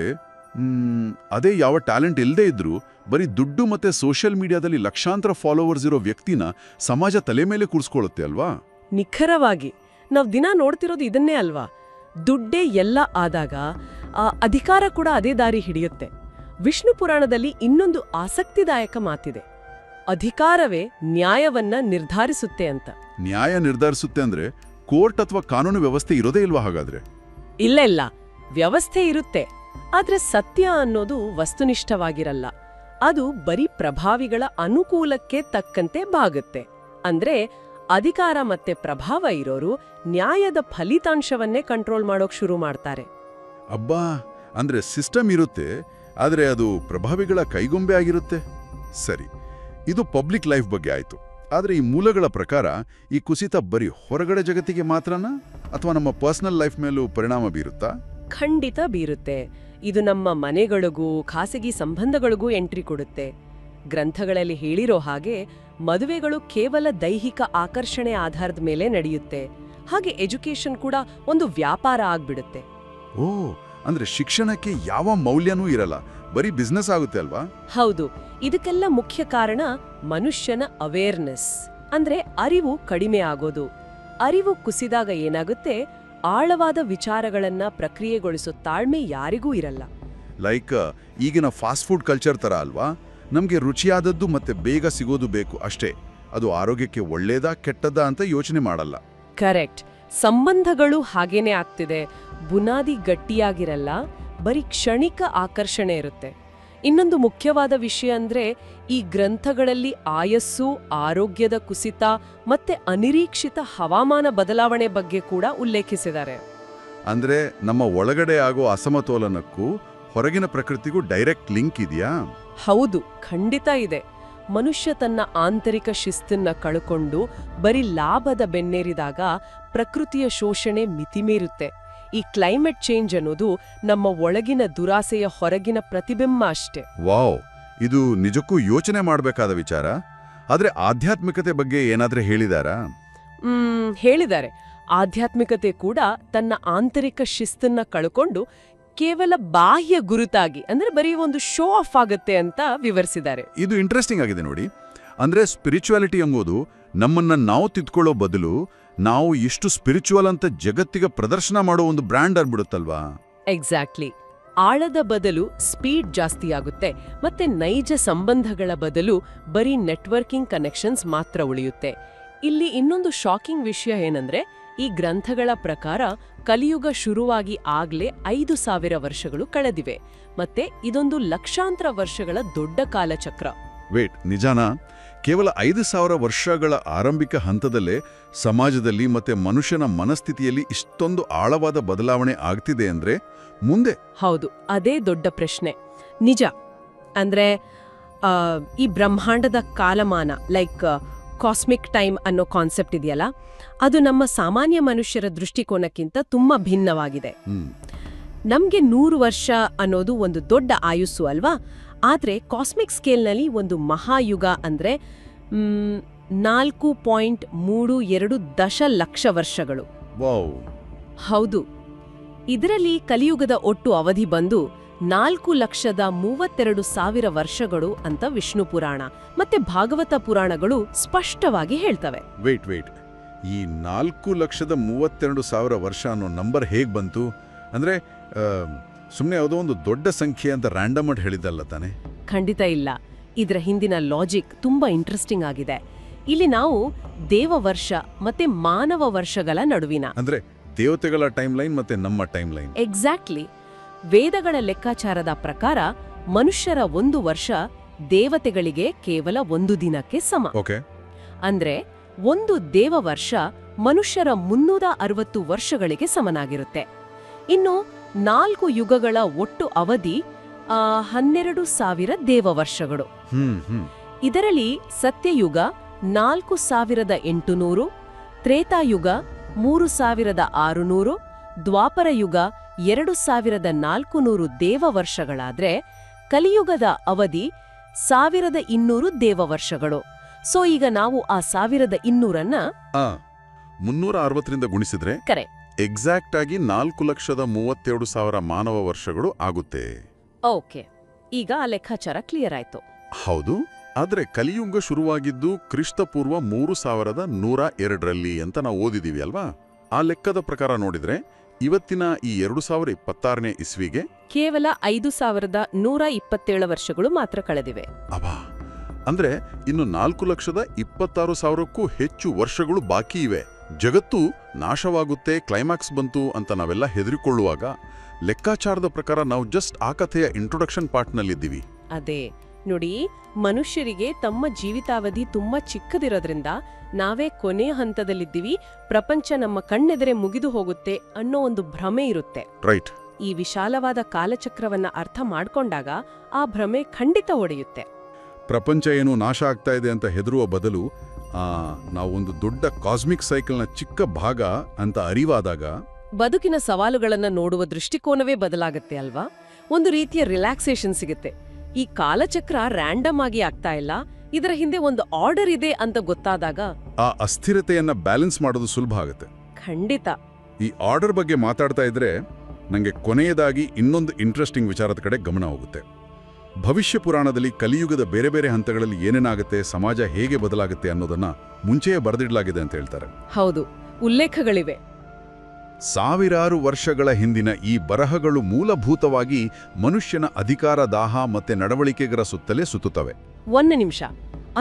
ಅದೇ ಯಾವ ಟ್ಯಾಲೆಂಟ್ ಇಲ್ಲದೆ ಇದ್ರೂ ಬರೀ ದುಡ್ಡು ಮತ್ತೆ ಸೋಷಿಯಲ್ ಮೀಡಿಯಾದಲ್ಲಿ ಲಕ್ಷಾಂತರ ಫಾಲೋವರ್ಸ್ ಇರೋ ವ್ಯಕ್ತಿನ ಸಮಾಜ ತಲೆ ಮೇಲೆ ಕೂರಿಸ್ಕೊಳ್ಳುತ್ತೆ ಅಲ್ವಾ? ನಿಖರವಾಗಿ ನಾವ್ ದಿನ ನೋಡ್ತಿರೋದು ಇದನ್ನೇ ಅಲ್ವಾ? ದುಡ್ಡೇ ಎಲ್ಲ ಆದಾಗ ಅಧಿಕಾರ ಕೂಡ ಅದೇ ದಾರಿ ಹಿಡಿಯುತ್ತೆ. ವಿಷ್ಣು ಪುರಾಣದಲ್ಲಿ ಇನ್ನೊಂದು ಆಸಕ್ತಿದಾಯಕ ಮಾತಿದೆ, ಅಧಿಕಾರವೇ ನ್ಯಾಯವನ್ನ ನಿರ್ಧಾರಿಸುತ್ತೆ ಅಂತ. ನ್ಯಾಯ ನಿರ್ಧರಿಸುತ್ತೆ ಅಂದ್ರೆ ಕೋರ್ಟ್ ಅಥವಾ ಕಾನೂನು ವ್ಯವಸ್ಥೆ ಇರೋದೇ ಇಲ್ವಾ ಹಾಗಾದ್ರೆ? ಇಲ್ಲ, ವ್ಯವಸ್ಥೆ ಇರುತ್ತೆ. ಆದ್ರೆ ಸತ್ಯ ಅನ್ನೋದು ವಸ್ತುನಿಷ್ಠವಾಗಿರಲ್ಲ. ಅದು ಬರೀ ಪ್ರಭಾವಿಗಳ ಅನುಕೂಲಕ್ಕೆ ತಕ್ಕಂತೆ ಬಾಗುತ್ತೆ. ಅಂದ್ರೆ ಅಧಿಕಾರ ಮತ್ತೆ ಪ್ರಭಾವ ಇರೋರು ನ್ಯಾಯದ ಫಲಿತಾಂಶವನ್ನೇ ಕಂಟ್ರೋಲ್ ಮಾಡೋಕ್ ಶುರು ಮಾಡ್ತಾರೆ. ಅಬ್ಬಾ, ಅಂದ್ರೆ ಸಿಸ್ಟಮ್ ಇರುತ್ತೆ, ಆದ್ರೆ ಅದು ಪ್ರಭಾವಿಗಳ ಕೈಗೊಂಬೆ ಆಗಿರುತ್ತೆ. ಸರಿ, ಇದು ಪಬ್ಲಿಕ್ ಲೈಫ್ ಬಗ್ಗೆ ಆಯ್ತು. ಆದ್ರೆ ಈ ಮೂಲಗಳ ಪ್ರಕಾರ ಈ ಕುಸಿತ ಬರೀ ಹೊರಗಡೆ ಜಗತ್ತಿಗೆ ಮಾತ್ರನಾ ಅಥವಾ ನಮ್ಮ ಪರ್ಸನಲ್ ಲೈಫ್ ಮೇಲೂ ಪರಿಣಾಮ ಬೀರುತ್ತಾ? ಖಂಡಿತ ಬೀರುತ್ತೆ. ಇದು ನಮ್ಮ ಮನೆಗಳಿಗೂ ಖಾಸಗಿ ಸಂಬಂಧಗಳಿಗೂ ಎಂಟ್ರಿ ಕೊಡುತ್ತೆ. ಗ್ರಂಥಗಳಲ್ಲಿ ಹೇಳಿರೋ ಹಾಗೆ ಮದುವೆಗಳು ಕೇವಲ ದೈಹಿಕ ಆಕರ್ಷಣೆ ಆಧಾರದ ಮೇಲೆ ನಡೆಯುತ್ತೆ. ಹಾಗೆ ಎಜುಕೇಶನ್ ಕೂಡ ಒಂದು ವ್ಯಾಪಾರ ಆಗ್ಬಿಡುತ್ತೆ. ಓ, ಅಂದ್ರೆ ಶಿಕ್ಷಣಕ್ಕೆ ಯಾವ ಮೌಲ್ಯನೂ ಇರಲ್ಲ, ಬರೀ ಬಿಸ್ನೆಸ್ ಆಗುತ್ತೆ ಅಲ್ವಾ? ಹೌದು. ಇದಕ್ಕೆಲ್ಲ ಮುಖ್ಯ ಕಾರಣ ಮನುಷ್ಯನ ಅವೇರ್ನೆಸ್, ಅಂದ್ರೆ ಅರಿವು ಕಡಿಮೆ ಆಗೋದು. ಅರಿವು ಕುಸಿದಾಗ ಏನಾಗುತ್ತೆ, ಆಳವಾದ ವಿಚಾರಗಳನ್ನ ಪ್ರಕ್ರಿಯೆಗೊಳಿಸೋ ತಾಳ್ಮೆ ಯಾರಿಗೂ ಇರಲ್ಲ. ಲೈಕ್ ಈಗಿನ ಫಾಸ್ಟ್ ಫುಡ್ ಕಲ್ಚರ್ ತರ ಅಲ್ವಾ? ನಮ್ಗೆ ರುಚಿಯಾದದ್ದು ಮತ್ತೆ ಬೇಗ ಸಿಗೋದು ಬೇಕು ಅಷ್ಟೇ. ಅದು ಆರೋಗ್ಯಕ್ಕೆ ಒಳ್ಳೇದಾ ಕೆಟ್ಟದ್ದಾ ಅಂತ ಯೋಚನೆ ಮಾಡಲ್ಲ. ಕರೆಕ್ಟ್. ಸಂಬಂಧಗಳು ಹಾಗೇನೆ ಆಗ್ತಿದೆ. ಬುನಾದಿ ಗಟ್ಟಿಯಾಗಿರಲ್ಲ, ಬರೀ ಕ್ಷಣಿಕ ಆಕರ್ಷಣೆ ಇರುತ್ತೆ. ಇನ್ನೊಂದು ಮುಖ್ಯವಾದ ವಿಷಯ ಅಂದ್ರೆ ಈ ಗ್ರಂಥಗಳಲ್ಲಿ ಆಯಸ್ಸು, ಆರೋಗ್ಯದ ಕುಸಿತ ಮತ್ತೆ ಅನಿರೀಕ್ಷಿತ ಹವಾಮಾನ ಬದಲಾವಣೆ ಬಗ್ಗೆ ಕೂಡ ಉಲ್ಲೇಖಿಸಿದ್ದಾರೆ. ಅಂದ್ರೆ ನಮ್ಮ ಒಳಗಡೆ ಆಗೋ ಅಸಮತೋಲನಕ್ಕೂ ಹೊರಗಿನ ಪ್ರಕೃತಿಗೂ ಡೈರೆಕ್ಟ್ ಲಿಂಕ್ ಇದೆಯಾ? ಹೌದು, ಖಂಡಿತ ಇದೆ. ಮನುಷ್ಯ ತನ್ನ ಆಂತರಿಕ ಶಿಸ್ತನ್ನ ಕಳ್ಕೊಂಡು ಬರೀ ಲಾಭದ ಬೆನ್ನೇರಿದಾಗ ಪ್ರಕೃತಿಯ ಶೋಷಣೆ ಮಿತಿಮೀರುತ್ತೆ. ಈ ಕ್ಲೈಮೇಟ್ ಚೇಂಜ್ ಅನ್ನೋದು ನಮ್ಮ ಒಳಗಿನ ದುರಾಸೆಯ ಹೊರಗಿನ ಪ್ರತಿಬಿಂಬ ಅಷ್ಟೇ. ವಾವ್, ಇದು ನಿಜಕ್ಕೂ ಯೋಚನೆ ಮಾಡಬೇಕಾದ ವಿಚಾರ. ಆದ್ರೆ ಆಧ್ಯಾತ್ಮಿಕತೆ ಬಗ್ಗೆ ಏನಾದ್ರೂ ಹೇಳಿದಾರಾ? ಹೇಳಿದ್ದಾರೆ. ಆಧ್ಯಾತ್ಮಿಕತೆ ಕೂಡ ತನ್ನ ಆಂತರಿಕ ಶಿಸ್ತನ್ನ ಕಳ್ಕೊಂಡು ಕೇವಲ ಬಾಹ್ಯ ಗುರುತಾಗಿ, ಅಂದ್ರೆ ಬರೀ ಒಂದು ಶೋ ಆಫ್ ಆಗುತ್ತೆ ಅಂತ ವಿವರಿಸಿದ್ದಾರೆ. ಇದು ಇಂಟ್ರೆಸ್ಟಿಂಗ್ ಆಗಿದೆ ನೋಡಿ. ಅಂದ್ರೆ ಸ್ಪಿರಿಚುವಾಲಿಟಿ ಎಂಬುದು ನಮ್ಮನ್ನ ನಾವು ತಿದ್ಕೊಳ್ಳೋ ಬದಲು ನಾವು ಇಷ್ಟು ಸ್ಪಿರಿಚುವಲ್ ಅಂತ ಜಗತ್ತಿಗೆ ಪ್ರದರ್ಶನ ಮಾಡೋ ಒಂದು ಬ್ರ್ಯಾಂಡ್ ಆಗ್ಬಿಡುತ್ತಲ್ವಾ? ಎಕ್ಸಾಕ್ಟ್ಲಿ. ಆಳದ ಬದಲು ಸ್ಪೀಡ್ ಜಾಸ್ತಿ ಆಗುತ್ತೆ, ಮತ್ತೆ ನೈಜ ಸಂಬಂಧಗಳ ಬದಲು ಬರೀ ನೆಟ್ವರ್ಕಿಂಗ್ ಕನೆಕ್ಷನ್ಸ್ ಮಾತ್ರ ಉಳಿಯುತ್ತೆ. ಇಲ್ಲಿ ಇನ್ನೊಂದು ಶಾಕಿಂಗ್ ವಿಷಯ ಏನಂದ್ರೆ, ಈ ಗ್ರಂಥಗಳ ಪ್ರಕಾರ ಕಲಿಯುಗ ಶುರುವಾಗಿ ಆಗ್ಲೇ 5000 ವರ್ಷಗಳು ಕಳೆದಿವೆ. ಮತ್ತೆ ಇದೊಂದು ಲಕ್ಷಾಂತರ ವರ್ಷಗಳ ದೊಡ್ಡ ಕಾಲಚಕ್ರ. ನಿಜಾನಾ? ಕೇವಲ 5,000 ವರ್ಷಗಳ ಆರಂಭಿಕ ಹಂತದಲ್ಲೇ ಸಮಾಜದಲ್ಲಿ ಮತ್ತೆ ಮನುಷ್ಯನ ಮನಸ್ಥಿತಿಯಲ್ಲಿ ಇಷ್ಟೊಂದು ಆಳವಾದ ಬದಲಾವಣೆ ಆಗ್ತಿದೆ ಅಂದ್ರೆ ಮುಂದೆ? ಹೌದು, ಅದೇ ದೊಡ್ಡ ಪ್ರಶ್ನೆ. ನಿಜ. ಅಂದ್ರೆ ಈ ಬ್ರಹ್ಮಾಂಡದ ಕಾಲಮಾನ, ಲೈಕ್ ಕಾಸ್ಮಿಕ್ ಟೈಮ್ ಅನ್ನೋ ಕಾನ್ಸೆಪ್ಟ್ ಇದೆಯಲ್ಲ, ಅದು ನಮ್ಮ ಸಾಮಾನ್ಯ ಮನುಷ್ಯರ ದೃಷ್ಟಿಕೋನಕ್ಕಿಂತ ತುಂಬಾ ಭಿನ್ನವಾಗಿದೆ. ನಮ್ಗೆ 100 ವರ್ಷ ಅನ್ನೋದು ಒಂದು ದೊಡ್ಡ ಆಯುಸ್ಸು ಅಲ್ವಾ? ಆದ್ರೆ ಕಾಸ್ಮಿಕ್ ಸ್ಕೇಲ್ನಲ್ಲಿ ಒಂದು ಮಹಾಯುಗ ಅಂದ್ರೆ 4.32 ದಶಲಕ್ಷ ವರ್ಷಗಳು. ವಾವ್! ಹೌದು. ಇದರಲ್ಲಿ ಕಲಿಯುಗದ ಒಟ್ಟು ಅವಧಿ ಬಂದು 4,32,000 ವರ್ಷಗಳು ಅಂತ ವಿಷ್ಣು ಪುರಾಣ ಮತ್ತೆ ಭಾಗವತ ಪುರಾಣಗಳು ಸ್ಪಷ್ಟವಾಗಿ ಹೇಳ್ತವೆ. ವೇಟ್ ಈ 4,32,000 ವರ್ಷ ಅನ್ನೋ ನಂಬರ್ ಹೇಗ್ ಬಂತು? ಅಂದ್ರೆ ಸುಮ್ಮನೆ ಯಾವುದೋ ಒಂದು ದೊಡ್ಡ ಸಂಖ್ಯೆ ಅಂತ ರ್ಯಾಂಡಮ್ ಆಗಿ ಹೇಳಿದ್ದಲ್ಲ ತಾನೆ? ಖಂಡಿತ ಇಲ್ಲ. ಇದರ ಹಿಂದಿನ ಲಾಜಿಕ್ ತುಂಬಾ ಇಂಟ್ರೆಸ್ಟಿಂಗ್ ಆಗಿದೆ. ಇಲ್ಲಿ ನಾವು ದೇವವರ್ಷ ಮತ್ತೆ ಮಾನವ ವರ್ಷಗಳ ನಡುವಿನ, ಅಂದ್ರೆ ದೇವತೆಗಳ ಟೈಮ್ಲೈನ್ ಮತ್ತೆ ನಮ್ಮ ಟೈಮ್ಲೈನ್. ಎಕ್ಸಾಕ್ಟ್ಲಿ. ವೇದಗಳ ಲೆಕ್ಕಾಚಾರದ ಪ್ರಕಾರ ಮನುಷ್ಯರ 1 ವರ್ಷ ದೇವತೆಗಳಿಗೆ ಕೇವಲ 1 ದಿನಕ್ಕೆ ಸಮ. ಓಕೆ. ಅಂದ್ರೆ 1 ದೇವವರ್ಷ ಮನುಷ್ಯರ 360 ವರ್ಷಗಳಿಗೆ ಸಮನಾಗಿರುತ್ತೆ. ಇನ್ನು 4 ಯುಗಗಳ ಒಟ್ಟು ಅವಧಿ 12,000 ದೇವವರ್ಷಗಳು. ಇದರಲ್ಲಿ ಸತ್ಯಯುಗ 4,800, ತ್ರೇತಾಯುಗ 3,600, ದ್ವಾಪರಯುಗ 2,400 ದೇವವರ್ಷಗಳಾದ್ರೆ ಕಲಿಯುಗದ ಅವಧಿ 1,200 ದೇವವರ್ಷಗಳು. ಸೊ ಈಗ ನಾವು ಆ 1,200ನ್ನ 360ರಿಂದ ಗುಣಿಸಿದ್ರೆ ಕರೆಕ್ಟ್ ಎಕ್ಸಾಕ್ಟ್ ಆಗಿ 4,32,000 ಮಾನವ ವರ್ಷಗಳು ಆಗುತ್ತೆ. ಓಕೆ, ಈಗ ಆ ಲೆಕ್ಕಾಚಾರ ಕ್ಲಿಯರ್ ಆಯ್ತು. ಹೌದು. ಆದ್ರೆ ಕಲಿಯುಗ ಶುರುವಾಗಿದ್ದು ಕ್ರಿಸ್ತಪೂರ್ವ 3,102ರಲ್ಲಿ ಅಂತ ನಾವು ಓದಿದೀವಿ ಅಲ್ವಾ? ಆ ಲೆಕ್ಕದ ಪ್ರಕಾರ ನೋಡಿದ್ರೆ ಇವತ್ತಿನ ಈ 2026ನೇ ಇಸ್ವಿಗೆ ಕೇವಲ 5,127 ವರ್ಷಗಳು ಮಾತ್ರ ಕಳೆದಿವೆ. ಅಬ್ಬಾ! ಅಂದ್ರೆ ಇನ್ನು 4,26,000ಕ್ಕೂ ಹೆಚ್ಚು ವರ್ಷಗಳು ಬಾಕಿ ಇವೆ. ಜಗತ್ತು ನಾಶವಾಗುತ್ತೆ, ಕ್ಲೈಮ್ಯಾಕ್ಸ್ ಬಂತು ಅಂತ ನಾವೆಲ್ಲ ಹೆದರಿಕೊಳ್ಳುವಾಗ ಲೆಕ್ಕಾಚಾರದ ಪ್ರಕಾರ ನಾವು ಜಸ್ಟ್ ಆ ಕಥೆಯ ಇಂಟ್ರೊಡಕ್ಷನ್ ಪಾರ್ಟ್ನಲ್ಲಿದ್ದೀವಿ. ಅದೇ ನೋಡಿ, ಮನುಷ್ಯರಿಗೆ ತಮ್ಮ ಜೀವಿತಾವಧಿ ತುಂಬಾ ಚಿಕ್ಕದಿರೋದ್ರಿಂದ ನಾವೇ ಕೊನೆಯ ಹಂತದಲ್ಲಿದ್ದೀವಿ, ಪ್ರಪಂಚ ನಮ್ಮ ಕಣ್ಣೆದರೆ ಮುಗಿದು ಹೋಗುತ್ತೆ ಅನ್ನೋ ಒಂದು ಭ್ರಮೆ ಇರುತ್ತೆ. ರೈಟ್. ಈ ವಿಶಾಲವಾದ ಕಾಲಚಕ್ರವನ್ನ ಅರ್ಥ ಮಾಡ್ಕೊಂಡಾಗ ಆ ಭ್ರಮೆ ಖಂಡಿತ ಒಡೆಯುತ್ತೆ. ಪ್ರಪಂಚ ಏನು ನಾಶ ಆಗ್ತಾ ಇದೆ ಅಂತ ಹೆದರುವ ಬದಲು ನಾವೊಂದು ದೊಡ್ಡ ಕಾಸ್ಮಿಕ್ ಸೈಕಲ್ನ ಚಿಕ್ಕ ಭಾಗ ಅಂತ ಅರಿವಾದಾಗ ಬದುಕಿನ ಸವಾಲುಗಳನ್ನ ನೋಡುವ ದೃಷ್ಟಿಕೋನವೇ ಬದಲಾಗತ್ತೆ ಅಲ್ವಾ? ಒಂದು ರೀತಿಯ ರಿಲ್ಯಾಕ್ಸೇಷನ್ ಸಿಗುತ್ತೆ. ಈ ಕಾಲಚಕ್ರ ರ್ಯಾಂಡಮ್ ಆಗಿ ಆಗ್ತಾ ಇಲ್ಲ, ಇದರ ಹಿಂದೆ ಒಂದು ಆರ್ಡರ್ ಇದೆ ಅಂತ ಗೊತ್ತಾದಾಗ ಆ ಅಸ್ಥಿರತೆಯನ್ನ ಬ್ಯಾಲೆನ್ಸ್ ಮಾಡೋದು ಸುಲಭ ಆಗುತ್ತೆ. ಖಂಡಿತ. ಈ ಆರ್ಡರ್ ಬಗ್ಗೆ ಮಾತಾಡ್ತಾ ಇದ್ರೆ ನಂಗೆ ಕೊನೆಯದಾಗಿ ಇನ್ನೊಂದು ಇಂಟ್ರೆಸ್ಟಿಂಗ್ ವಿಚಾರದ ಕಡೆ ಗಮನ ಹೋಗುತ್ತೆ. ಭವಿಷ್ಯ ಪುರಾಣದಲ್ಲಿ ಕಲಿಯುಗದ ಬೇರೆ ಬೇರೆ ಹಂತಗಳಲ್ಲಿ ಏನೇನಾಗುತ್ತೆ, ಸಮಾಜ ಹೇಗೆ ಬದಲಾಗುತ್ತೆ ಅನ್ನೋದನ್ನ ಮುಂಚೆಯೇ ಬರೆದಿಡಲಾಗಿದೆ ಅಂತ ಹೇಳ್ತಾರೆ. ಹೌದು, ಉಲ್ಲೇಖಗಳಿವೆ. ಸಾವಿರಾರು ವರ್ಷಗಳ ಹಿಂದಿನ ಈ ಬರಹಗಳು ಮೂಲಭೂತವಾಗಿ ಮನುಷ್ಯನ ಅಧಿಕಾರ, ದಾಹ ಮತ್ತೆ ನಡವಳಿಕೆಗಳ ಸುತ್ತಲೇ ಸುತ್ತುತ್ತವೆ. 1 ನಿಮಿಷ.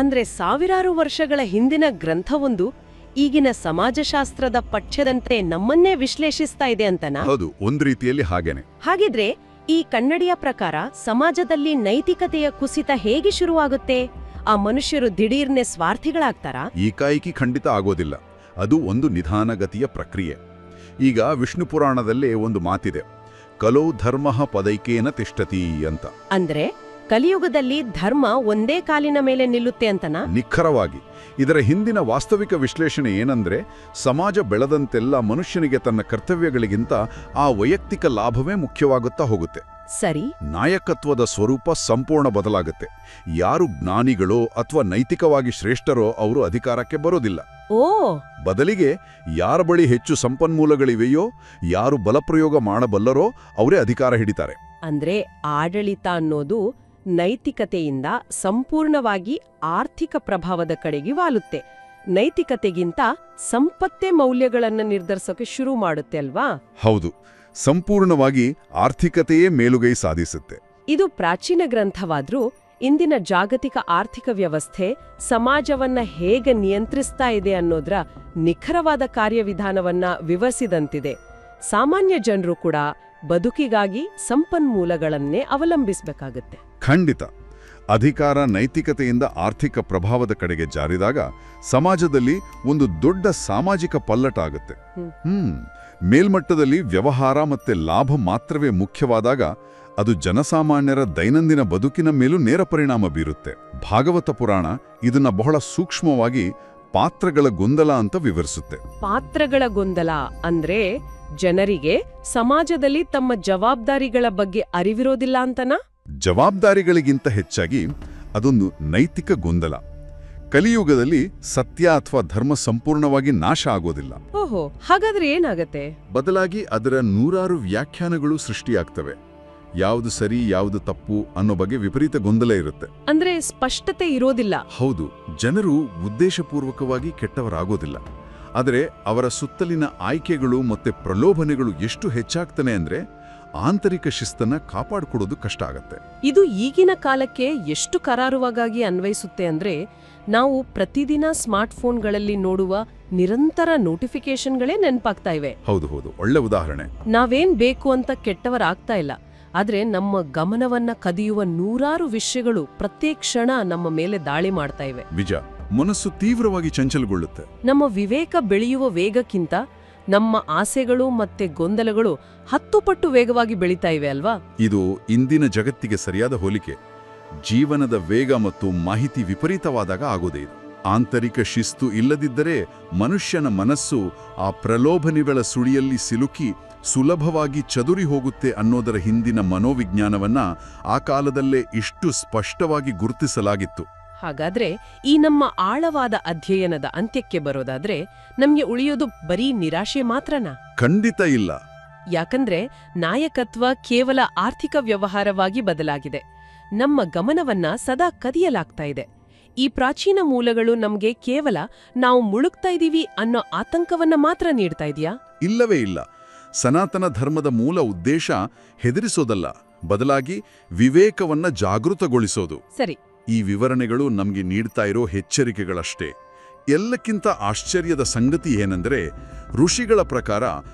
ಅಂದ್ರೆ ಸಾವಿರಾರು ವರ್ಷಗಳ ಹಿಂದಿನ ಗ್ರಂಥವೊಂದು ಈಗಿನ ಸಮಾಜಶಾಸ್ತ್ರದ ಪಠ್ಯದಂತೆ ನಮ್ಮನ್ನೇ ವಿಶ್ಲೇಷಿಸ್ತಾ ಇದೆ ಅಂತನಾ? ಹೌದು, ಒಂದು ರೀತಿಯಲ್ಲಿ ಹಾಗೇನೆ. ಹಾಗಿದ್ರೆ ಈ ಕನ್ನಡಿಯ ಪ್ರಕಾರ ಸಮಾಜದಲ್ಲಿ ನೈತಿಕತೆಯ ಕುಸಿತ ಹೇಗೆ ಶುರುವಾಗುತ್ತೆ? ಆ ಮನುಷ್ಯರು ದಿಢೀರ್ನೆ ಸ್ವಾರ್ಥಿಗಳಾಗ್ತಾರಾ? ಏಕಾಏಕಿ ಖಂಡಿತ ಆಗೋದಿಲ್ಲ. ಅದು ಒಂದು ನಿಧಾನಗತಿಯ ಪ್ರಕ್ರಿಯೆ. ಈಗ ವಿಷ್ಣು ಪುರಾಣದಲ್ಲೇ ಒಂದು ಮಾತಿದೆ, ಕಲೋ ಧರ್ಮಃ ಪದೈಕೇನ ತಿಷ್ಠತಿ ಅಂತ. ಅಂದ್ರೆ ಕಲಿಯುಗದಲ್ಲಿ ಧರ್ಮ ಒಂದೇ ಕಾಲಿನ ಮೇಲೆ ನಿಲ್ಲುತ್ತೆ ಅಂತನಾ? ನಿಖರವಾಗಿ. ಇದರ ಹಿಂದಿನ ವಾಸ್ತವಿಕ ವಿಶ್ಲೇಷಣೆ ಏನಂದ್ರೆ, ಸಮಾಜ ಬೆಳೆದಂತೆಲ್ಲ ಮನುಷ್ಯನಿಗೆ ತನ್ನ ಕರ್ತವ್ಯಗಳಿಗಿಂತ ಆ ವೈಯಕ್ತಿಕ ಲಾಭವೇ ಮುಖ್ಯವಾಗುತ್ತಾ ಹೋಗುತ್ತೆ. ಸರಿ. ನಾಯಕತ್ವದ ಸ್ವರೂಪ ಸಂಪೂರ್ಣ ಬದಲಾಗುತ್ತೆ. ಯಾರು ಜ್ಞಾನಿಗಳೋ ಅಥವಾ ನೈತಿಕವಾಗಿ ಶ್ರೇಷ್ಠರೋ ಅವರು ಅಧಿಕಾರಕ್ಕೆ ಬರೋದಿಲ್ಲ. ಓ. ಬದಲಿಗೆ ಯಾರ ಬಳಿ ಹೆಚ್ಚು ಸಂಪನ್ಮೂಲಗಳಿವೆಯೋ, ಯಾರು ಬಲಪ್ರಯೋಗ ಮಾಡಬಲ್ಲರೋ ಅವರೇ ಅಧಿಕಾರ ಹಿಡಿತಾರೆ. ಅಂದ್ರೆ ಆಡಳಿತ ಅನ್ನೋದು ನೈತಿಕತೆಯಿಂದ ಸಂಪೂರ್ಣವಾಗಿ ಆರ್ಥಿಕ ಪ್ರಭಾವದ ಕಡೆಗೆ ವಾಲುತ್ತೆ. ನೈತಿಕತೆಗಿಂತ ಸಂಪತ್ತೇ ಮೌಲ್ಯಗಳನ್ನು ನಿರ್ಧರಿಸೋಕೆ ಶುರು ಮಾಡುತ್ತೆ ಅಲ್ವಾ? ಹೌದು, ಸಂಪೂರ್ಣವಾಗಿ ಆರ್ಥಿಕತೆಯೇ ಮೇಲುಗೈ ಸಾಧಿಸುತ್ತೆ. ಇದು ಪ್ರಾಚೀನ ಗ್ರಂಥವಾದ್ರೂ ಇಂದಿನ ಜಾಗತಿಕ ಆರ್ಥಿಕ ವ್ಯವಸ್ಥೆ ಸಮಾಜವನ್ನ ಹೇಗೆ ನಿಯಂತ್ರಿಸ್ತಾ ಇದೆ ಅನ್ನೋದ್ರ ನಿಖರವಾದ ಕಾರ್ಯವಿಧಾನವನ್ನ ವಿವರಿಸಿದಂತಿದೆ. ಸಾಮಾನ್ಯ ಜನರು ಕೂಡ ಬದುಕಿಗಾಗಿ ಸಂಪನ್ಮೂಲಗಳನ್ನೇ ಅವಲಂಬಿಸಬೇಕಾಗುತ್ತೆ. ಖಂಡಿತ. ಅಧಿಕಾರ ನೈತಿಕತೆಯಿಂದ ಆರ್ಥಿಕ ಪ್ರಭಾವದ ಕಡೆಗೆ ಜಾರಿದಾಗ ಸಮಾಜದಲ್ಲಿ ಒಂದು ದೊಡ್ಡ ಸಾಮಾಜಿಕ ಪಲ್ಲಟ ಆಗುತ್ತೆ. ಮೇಲ್ಮಟ್ಟದಲ್ಲಿ ವ್ಯವಹಾರ ಮತ್ತೆ ಲಾಭ ಮಾತ್ರವೇ ಮುಖ್ಯವಾದಾಗ ಅದು ಜನಸಾಮಾನ್ಯರ ದೈನಂದಿನ ಬದುಕಿನ ಮೇಲೂ ನೇರ ಪರಿಣಾಮ ಬೀರುತ್ತೆ. ಭಾಗವತ ಪುರಾಣ ಇದನ್ನ ಬಹಳ ಸೂಕ್ಷ್ಮವಾಗಿ ಪಾತ್ರಗಳ ಗೊಂದಲ ಅಂತ ವಿವರಿಸುತ್ತೆ. ಪಾತ್ರಗಳ ಗೊಂದಲ ಅಂದ್ರೆ ಜನರಿಗೆ ಸಮಾಜದಲ್ಲಿ ತಮ್ಮ ಜವಾಬ್ದಾರಿಗಳ ಬಗ್ಗೆ ಅರಿವಿರೋದಿಲ್ಲ ಅಂತನಾ? ಜವಾಬ್ದಾರಿಗಳಿಗಿಂತ ಹೆಚ್ಚಾಗಿ ಅದೊಂದು ನೈತಿಕ ಗೊಂದಲ. ಕಲಿಯುಗದಲ್ಲಿ ಸತ್ಯ ಅಥವಾ ಧರ್ಮ ಸಂಪೂರ್ಣವಾಗಿ ನಾಶ ಆಗೋದಿಲ್ಲ. ಓಹೋ, ಹಾಗಾದ್ರೆ ಏನಾಗತ್ತೆ? ಬದಲಾಗಿ ಅದರ ನೂರಾರು ವ್ಯಾಖ್ಯಾನಗಳು ಸೃಷ್ಟಿಯಾಗ್ತವೆ. ಯಾವುದು ಸರಿ ಯಾವುದು ತಪ್ಪು ಅನ್ನೋ ಬಗ್ಗೆ ವಿಪರೀತ ಗೊಂದಲ ಇರುತ್ತೆ. ಅಂದ್ರೆ ಸ್ಪಷ್ಟತೆ ಇರೋದಿಲ್ಲ. ಹೌದು, ಜನರು ಉದ್ದೇಶಪೂರ್ವಕವಾಗಿ ಕೆಟ್ಟವರಾಗೋದಿಲ್ಲ. ಆದರೆ ಅವರ ಸುತ್ತಲಿನ ಆಯ್ಕೆಗಳು ಮತ್ತೆ ಪ್ರಲೋಭನೆಗಳು ಎಷ್ಟು ಹೆಚ್ಚಾಗ್ತಾನೆ ಅಂದ್ರೆ ಆಂತರಿಕ ಶಿಸ್ತನ್ನ ಕಾಪಾಡಿಕೊಡೋದು ಕಷ್ಟ ಆಗತ್ತೆ. ಇದು ಈಗಿನ ಕಾಲಕ್ಕೆ ಎಷ್ಟು ಕರಾರುವಾಗಿ ಅನ್ವಯಿಸುತ್ತೆ ಅಂದ್ರೆ ನಾವು ಪ್ರತಿದಿನ ಸ್ಮಾರ್ಟ್ಫೋನ್ಗಳಲ್ಲಿ ನೋಡುವ ನಿರಂತರ ನೋಟಿಫಿಕೇಶನ್ಗಳೇ ನೆನಪಾಗ್ತಾ ಇವೆ. ಹೌದು ಹೌದು, ಒಳ್ಳೆ ಉದಾಹರಣೆ. ನಾವೇನ್ ಬೇಕು ಅಂತ ಕೆಟ್ಟವರಾಗ್ತಾ ಇಲ್ಲ, ಆದ್ರೆ ನಮ್ಮ ಗಮನವನ್ನ ಕದಿಯುವ ನೂರಾರು ವಿಷಯಗಳು ಪ್ರತಿ ಕ್ಷಣ ನಮ್ಮ ಮೇಲೆ ದಾಳಿ ಮಾಡ್ತಾ ಇವೆ. ನಿಜ, ಮನಸ್ಸು ತೀವ್ರವಾಗಿ ಚಂಚಲಗೊಳ್ಳುತ್ತೆ. ನಮ್ಮ ವಿವೇಕ ಬೆಳೆಯುವ ವೇಗಕ್ಕಿಂತ ನಮ್ಮ ಆಸೆಗಳು ಮತ್ತೆ ಗೊಂದಲಗಳು 10 ಪಟ್ಟು ವೇಗವಾಗಿ ಬೆಳೀತಾ ಇವೆ ಅಲ್ವಾ? ಇದು ಇಂದಿನ ಜಗತ್ತಿಗೆ ಸರಿಯಾದ ಹೋಲಿಕೆ. ಜೀವನದ ವೇಗ ಮತ್ತು ಮಾಹಿತಿ ವಿಪರೀತವಾದಾಗ ಆಗೋದೇ ಇದು. ಆಂತರಿಕ ಶಿಸ್ತು ಇಲ್ಲದಿದ್ದರೆ ಮನುಷ್ಯನ ಮನಸ್ಸು ಆ ಪ್ರಲೋಭನೆಗಳ ಸುಳಿಯಲ್ಲಿ ಸಿಲುಕಿ ಸುಲಭವಾಗಿ ಚದುರಿ ಹೋಗುತ್ತೆ ಅನ್ನೋದರ ಹಿಂದಿನ ಮನೋವಿಜ್ಞಾನವನ್ನ ಆ ಕಾಲದಲ್ಲೇ ಇಷ್ಟು ಸ್ಪಷ್ಟವಾಗಿ ಗುರುತಿಸಲಾಗಿತ್ತು. ಹಾಗಾದ್ರೆ ಈ ನಮ್ಮ ಆಳವಾದ ಅಧ್ಯಯನದ ಅಂತ್ಯಕ್ಕೆ ಬರೋದಾದ್ರೆ ನಮ್ಗೆ ಉಳಿಯೋದು ಬರೀ ನಿರಾಶೆ ಮಾತ್ರನಾ? ಖಂಡಿತ ಇಲ್ಲ. ಯಾಕಂದ್ರೆ ನಾಯಕತ್ವ ಕೇವಲ ಆರ್ಥಿಕ ವ್ಯವಹಾರವಾಗಿ ಬದಲಾಗಿದೆ. ನಮ್ಮ ಗಮನವನ್ನ ಸದಾ ಕದಿಯಲಾಗ್ತಾ ಇದೆ. ಈ ಪ್ರಾಚೀನ ಮೂಲಗಳು ನಮ್ಗೆ ಕೇವಲ ನಾವು ಮುಳುಗ್ತಾ ಇದೀವಿ ಅನ್ನೋ ಆತಂಕವನ್ನ ಮಾತ್ರ ನೀಡ್ತಾ ಇದೆಯಾ? ಇಲ್ಲವೇ ಇಲ್ಲ. ಸನಾತನ ಧರ್ಮದ ಮೂಲ ಉದ್ದೇಶ ಹೆದರಿಸೋದಲ್ಲ, ಬದಲಾಗಿ ವಿವೇಕವನ್ನ ಜಾಗೃತಗೊಳಿಸೋದು. ಸರಿ, ಈ ವಿವರಣೆಗಳು ನಮ್ಗೆ ನೀಡ್ತಾ ಇರೋ ಎಚ್ಚರಿಕೆಗಳಷ್ಟೇ. ಎಲ್ಲಕ್ಕಿಂತ ಆಶ್ಚರ್ಯದ ಸಂಗತಿ ಏನೆಂದರೆ, ಋಷಿಗಳ ಪ್ರಕಾರ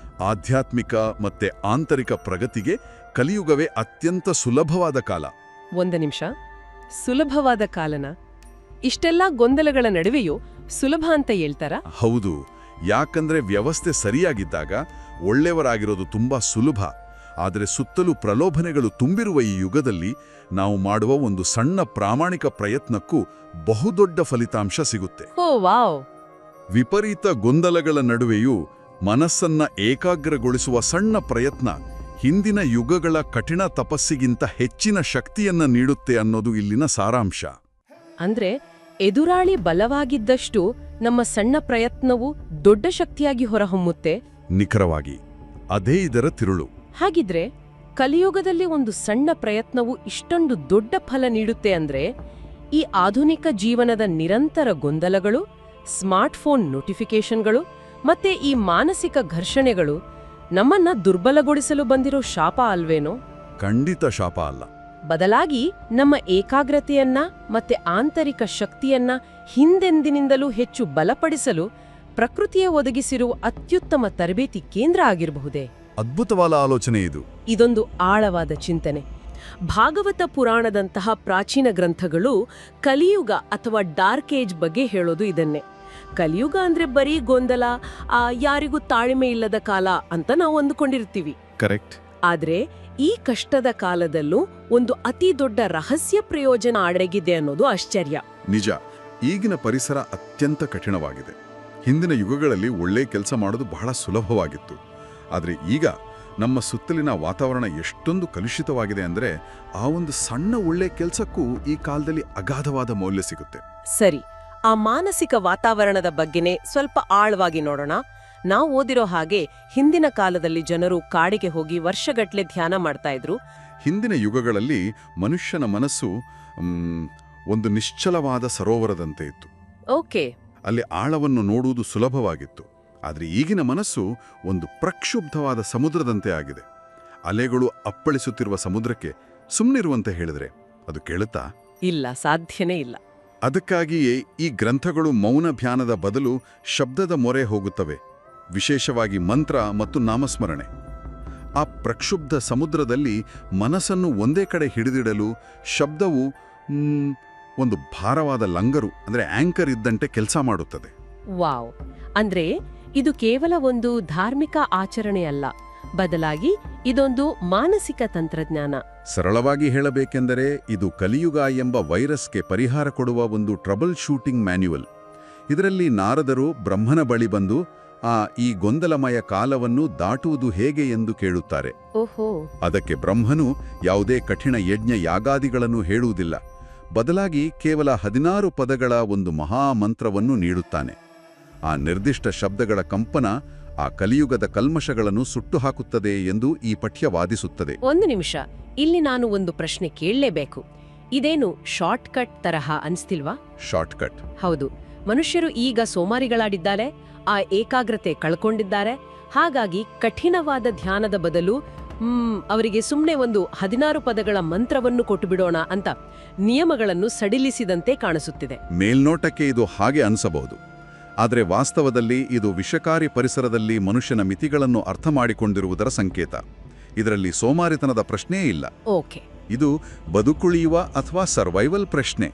ಆಧ್ಯಾತ್ಮಿಕ ಮತ್ತೆ ಆಂತರಿಕ ಪ್ರಗತಿಗೆ ಕಲಿಯುಗವೇ ಅತ್ಯಂತ ಸುಲಭವಾದ ಕಾಲ. ಒಂದು ನಿಮಿಷ, ಸುಲಭವಾದ ಕಾಲನ? ಇಷ್ಟೆಲ್ಲಾ ಗೊಂದಲಗಳ ನಡುವೆಯೂ ಸುಲಭ ಅಂತ ಹೇಳ್ತಾರಾ? ಹೌದು, ಯಾಕಂದ್ರೆ ವ್ಯವಸ್ಥೆ ಸರಿಯಾಗಿದ್ದಾಗ ಒಳ್ಳೆಯವರಾಗಿರೋದು ತುಂಬಾ ಸುಲಭ. ಆದರೆ ಸುತ್ತಲೂ ಪ್ರಲೋಭನೆಗಳು ತುಂಬಿರುವ ಈ ಯುಗದಲ್ಲಿ ನಾವು ಮಾಡುವ ಒಂದು ಸಣ್ಣ ಪ್ರಾಮಾಣಿಕ ಪ್ರಯತ್ನಕ್ಕೂ ಬಹುದೊಡ್ಡ ಫಲಿತಾಂಶ ಸಿಗುತ್ತೆ. ಓ ವಾವ್! ವಿಪರೀತ ಗೊಂದಲಗಳ ನಡುವೆಯೂ ಮನಸ್ಸನ್ನ ಏಕಾಗ್ರಗೊಳಿಸುವ ಸಣ್ಣ ಪ್ರಯತ್ನ ಹಿಂದಿನ ಯುಗಗಳ ಕಠಿಣ ತಪಸ್ಸಿಗಿಂತ ಹೆಚ್ಚಿನ ಶಕ್ತಿಯನ್ನ ನೀಡುತ್ತೆ ಅನ್ನೋದು ಇಲ್ಲಿನ ಸಾರಾಂಶ. ಅಂದ್ರೆ ಎದುರಾಳಿ ಬಲವಾಗಿದ್ದಷ್ಟು ನಮ್ಮ ಸಣ್ಣ ಪ್ರಯತ್ನವು ದೊಡ್ಡ ಶಕ್ತಿಯಾಗಿ ಹೊರಹೊಮ್ಮುತ್ತೆ. ನಿಖರವಾಗಿ ಅದೇ ಇದರ ತಿರುಳು. ಹಾಗಿದ್ರೆ ಕಲಿಯುಗದಲ್ಲಿ ಒಂದು ಸಣ್ಣ ಪ್ರಯತ್ನವು ಇಷ್ಟೊಂದು ದೊಡ್ಡ ಫಲ ನೀಡುತ್ತೆ ಅಂದ್ರೆ ಈ ಆಧುನಿಕ ಜೀವನದ ನಿರಂತರ ಗೊಂದಲಗಳು, ಸ್ಮಾರ್ಟ್ಫೋನ್ ನೋಟಿಫಿಕೇಶನ್ಗಳು ಮತ್ತೆ ಈ ಮಾನಸಿಕ ಘರ್ಷಣೆಗಳು ನಮ್ಮನ್ನ ದುರ್ಬಲಗೊಳಿಸಲು ಬಂದಿರೋ ಶಾಪ ಅಲ್ವೇನೋ? ಖಂಡಿತ ಶಾಪ ಅಲ್ಲ. ಬದಲಾಗಿ ನಮ್ಮ ಏಕಾಗ್ರತೆಯನ್ನ ಮತ್ತೆ ಆಂತರಿಕ ಶಕ್ತಿಯನ್ನ ಹಿಂದೆಂದಿನಿಂದಲೂ ಹೆಚ್ಚು ಬಲಪಡಿಸಲು ಪ್ರಕೃತಿಯೇ ಒದಗಿಸಿರುವ ಅತ್ಯುತ್ತಮ ತರಬೇತಿ ಕೇಂದ್ರ ಆಗಿರಬಹುದೇ? ಅದ್ಭುತವಾದ ಆಲೋಚನೆ ಇದು. ಇದೊಂದು ಆಳವಾದ ಚಿಂತನೆ. ಭಾಗವತ ಪುರಾಣದಂತಹ ಪ್ರಾಚೀನ ಗ್ರಂಥಗಳು ಕಲಿಯುಗ ಅಥವಾ ಡಾರ್ಕ್ ಏಜ್ ಬಗ್ಗೆ ಹೇಳೋದು ಇದನ್ನೇ. ಕಲಿಯುಗ ಅಂದ್ರೆ ಬರೀ ಗೊಂದಲ, ಯಾರಿಗೂ ತಾಳ್ಮೆ ಇಲ್ಲದ ಕಾಲ ಅಂತ ನಾವು ಅಂದುಕೊಂಡಿರ್ತೀವಿ. ಕರೆಕ್ಟ್. ಆದ್ರೆ ಈ ಕಷ್ಟದ ಕಾಲದಲ್ಲೂ ಒಂದು ಅತಿ ದೊಡ್ಡ ರಹಸ್ಯ ಪ್ರಯೋಜನ ಅಡಗಿದೆ ಅನ್ನೋದು ಆಶ್ಚರ್ಯ. ನಿಜ, ಈಗಿನ ಪರಿಸರ ಅತ್ಯಂತ ಕಠಿಣವಾಗಿದೆ. ಹಿಂದಿನ ಯುಗಗಳಲ್ಲಿ ಒಳ್ಳೆ ಕೆಲಸ ಮಾಡೋದು ಬಹಳ ಸುಲಭವಾಗಿತ್ತು. ಆದರೆ ಈಗ ನಮ್ಮ ಸುತ್ತಲಿನ ವಾತಾವರಣ ಎಷ್ಟೊಂದು ಕಲುಷಿತವಾಗಿದೆ ಅಂದ್ರೆ ಆ ಒಂದು ಸಣ್ಣ ಒಳ್ಳೆ ಕೆಲಸಕ್ಕೂ ಈ ಕಾಲದಲ್ಲಿ ಅಗಾಧವಾದ ಮೌಲ್ಯ ಸಿಗುತ್ತೆ. ಸರಿ, ಆ ಮಾನಸಿಕ ವಾತಾವರಣದ ಬಗ್ಗೆನೇ ಸ್ವಲ್ಪ ಆಳವಾಗಿ ನೋಡೋಣ. ನಾವು ಓದಿರೋ ಹಾಗೆ ಹಿಂದಿನ ಕಾಲದಲ್ಲಿ ಜನರು ಕಾಡಿಗೆ ಹೋಗಿ ವರ್ಷಗಟ್ಲೆ ಧ್ಯಾನ ಮಾಡ್ತಾ ಇದ್ರು. ಹಿಂದಿನ ಯುಗಗಳಲ್ಲಿ ಮನುಷ್ಯನ ಮನಸ್ಸು ಒಂದು ನಿಶ್ಚಲವಾದ ಸರೋವರದಂತೆ ಇತ್ತು. ಓಕೆ. ಅಲ್ಲಿ ಆಳವನ್ನು ನೋಡುವುದು ಸುಲಭವಾಗಿತ್ತು. ಆದರೆ ಈಗಿನ ಮನಸ್ಸು ಒಂದು ಪ್ರಕ್ಷುಬ್ಧವಾದ ಸಮುದ್ರದಂತೆ ಆಗಿದೆ. ಅಲೆಗಳು ಅಪ್ಪಳಿಸುತ್ತಿರುವ ಸಮುದ್ರಕ್ಕೆ ಸುಮ್ಮನಿರುವಂತೆ ಹೇಳಿದ್ರೆ ಅದು ಕೇಳುತ್ತಾ? ಇಲ್ಲ, ಸಾಧ್ಯನೇ ಇಲ್ಲ. ಅದಕ್ಕಾಗಿಯೇ ಈ ಗ್ರಂಥಗಳು ಮೌನ ಧ್ಯಾನದ ಬದಲು ಶಬ್ದದ ಮೊರೆ ಹೋಗುತ್ತವೆ, ವಿಶೇಷವಾಗಿ ಮಂತ್ರ ಮತ್ತು ನಾಮಸ್ಮರಣೆ. ಆ ಪ್ರಕ್ಷುಬ್ಧ ಸಮುದ್ರದಲ್ಲಿ ಮನಸ್ಸನ್ನು ಒಂದೇ ಕಡೆ ಹಿಡಿದಿಡಲು ಶಬ್ದವು ಒಂದು ಭಾರವಾದ ಲಂಗರು ಅಂದರೆ ಆಂಕರ್ ಇದ್ದಂತೆ ಕೆಲಸ ಮಾಡುತ್ತದೆ. ವಾವ್! ಅಂದ್ರೆ ಇದು ಕೇವಲ ಒಂದು ಧಾರ್ಮಿಕ ಆಚರಣೆಯಲ್ಲ, ಬದಲಾಗಿ ಇದೊಂದು ಮಾನಸಿಕ ತಂತ್ರಜ್ಞಾನ. ಸರಳವಾಗಿ ಹೇಳಬೇಕೆಂದರೆ ಇದು ಕಲಿಯುಗ ಎಂಬ ವೈರಸ್ಗೆ ಪರಿಹಾರ ಕೊಡುವ ಒಂದು ಟ್ರಬಲ್ ಶೂಟಿಂಗ್ ಮ್ಯಾನ್ಯುವಲ್. ಇದರಲ್ಲಿ ನಾರದರು ಬ್ರಹ್ಮನ ಬಳಿ ಬಂದು ಈ ಗೊಂದಲಮಯ ಕಾಲವನ್ನು ದಾಟುವುದು ಹೇಗೆ ಎಂದು ಕೇಳುತ್ತಾರೆ. ಓಹೋ! ಅದಕ್ಕೆ ಬ್ರಹ್ಮನು ಯಾವುದೇ ಕಠಿಣ ಯಜ್ಞ ಯಾಗಾದಿಗಳನ್ನು ಹೇಳುವುದಿಲ್ಲ, ಬದಲಾಗಿ ಕೇವಲ 16 ಪದಗಳ ಒಂದು ಮಹಾಮಂತ್ರವನ್ನು ನೀಡುತ್ತಾನೆ. ಆ ನಿರ್ದಿಷ್ಟ ಶಬ್ದಗಳ ಕಂಪನ ಆ ಕಲಿಯುಗದ ಕಲ್ಮಶಗಳನ್ನು ಸುಟ್ಟು ಹಾಕುತ್ತದೆ ಎಂದು ಈ ಪಠ್ಯ ವಾದಿಸುತ್ತದೆ. ಒಂದು ನಿಮಿಷ, ಇಲ್ಲಿ ನಾನು ಒಂದು ಪ್ರಶ್ನೆ ಕೇಳಲೇಬೇಕು. ಇದೇನು ಶಾರ್ಟ್ಕಟ್ ತರಹ ಅನ್ಸ್ತಿಲ್ವಾ? ಶಾರ್ಟ್ಕಟ್? ಹೌದು. ಮನುಷ್ಯರು ಈಗ ಸೋಮಾರಿಗಳಾಗಿದ್ದಾರೆ, ಆ ಏಕಾಗ್ರತೆ ಕಳ್ಕೊಂಡಿದ್ದಾರೆ. ಹಾಗಾಗಿ ಕಠಿಣವಾದ ಧ್ಯಾನದ ಬದಲು ಅವರಿಗೆ ಸುಮ್ಮನೆ ಒಂದು 16 ಪದಗಳ ಮಂತ್ರವನ್ನು ಕೊಟ್ಟುಬಿಡೋಣ ಅಂತ ನಿಯಮಗಳನ್ನು ಸಡಿಲಿಸಿದಂತೆ ಕಾಣಿಸುತ್ತಿದೆ. ಮೇಲ್ನೋಟಕ್ಕೆ ಇದು ಹಾಗೆ ಅನಿಸಬಹುದು, ಆದರೆ ವಾಸ್ತವದಲ್ಲಿ ಇದು ವಿಷಕಾರಿ ಪರಿಸರದಲ್ಲಿ ಮನುಷ್ಯನ ಮಿತಿಗಳನ್ನು ಅರ್ಥ ಮಾಡಿಕೊಂಡಿರುವುದರ ಸಂಕೇತ. ಇದರಲ್ಲಿ ಸೋಮಾರಿತನದ ಪ್ರಶ್ನೆಯೇ ಇಲ್ಲ. ಓಕೆ. ಇದು ಬದುಕುಳಿಯುವ ಅಥವಾ ಸರ್ವೈವಲ್ ಪ್ರಶ್ನೆ.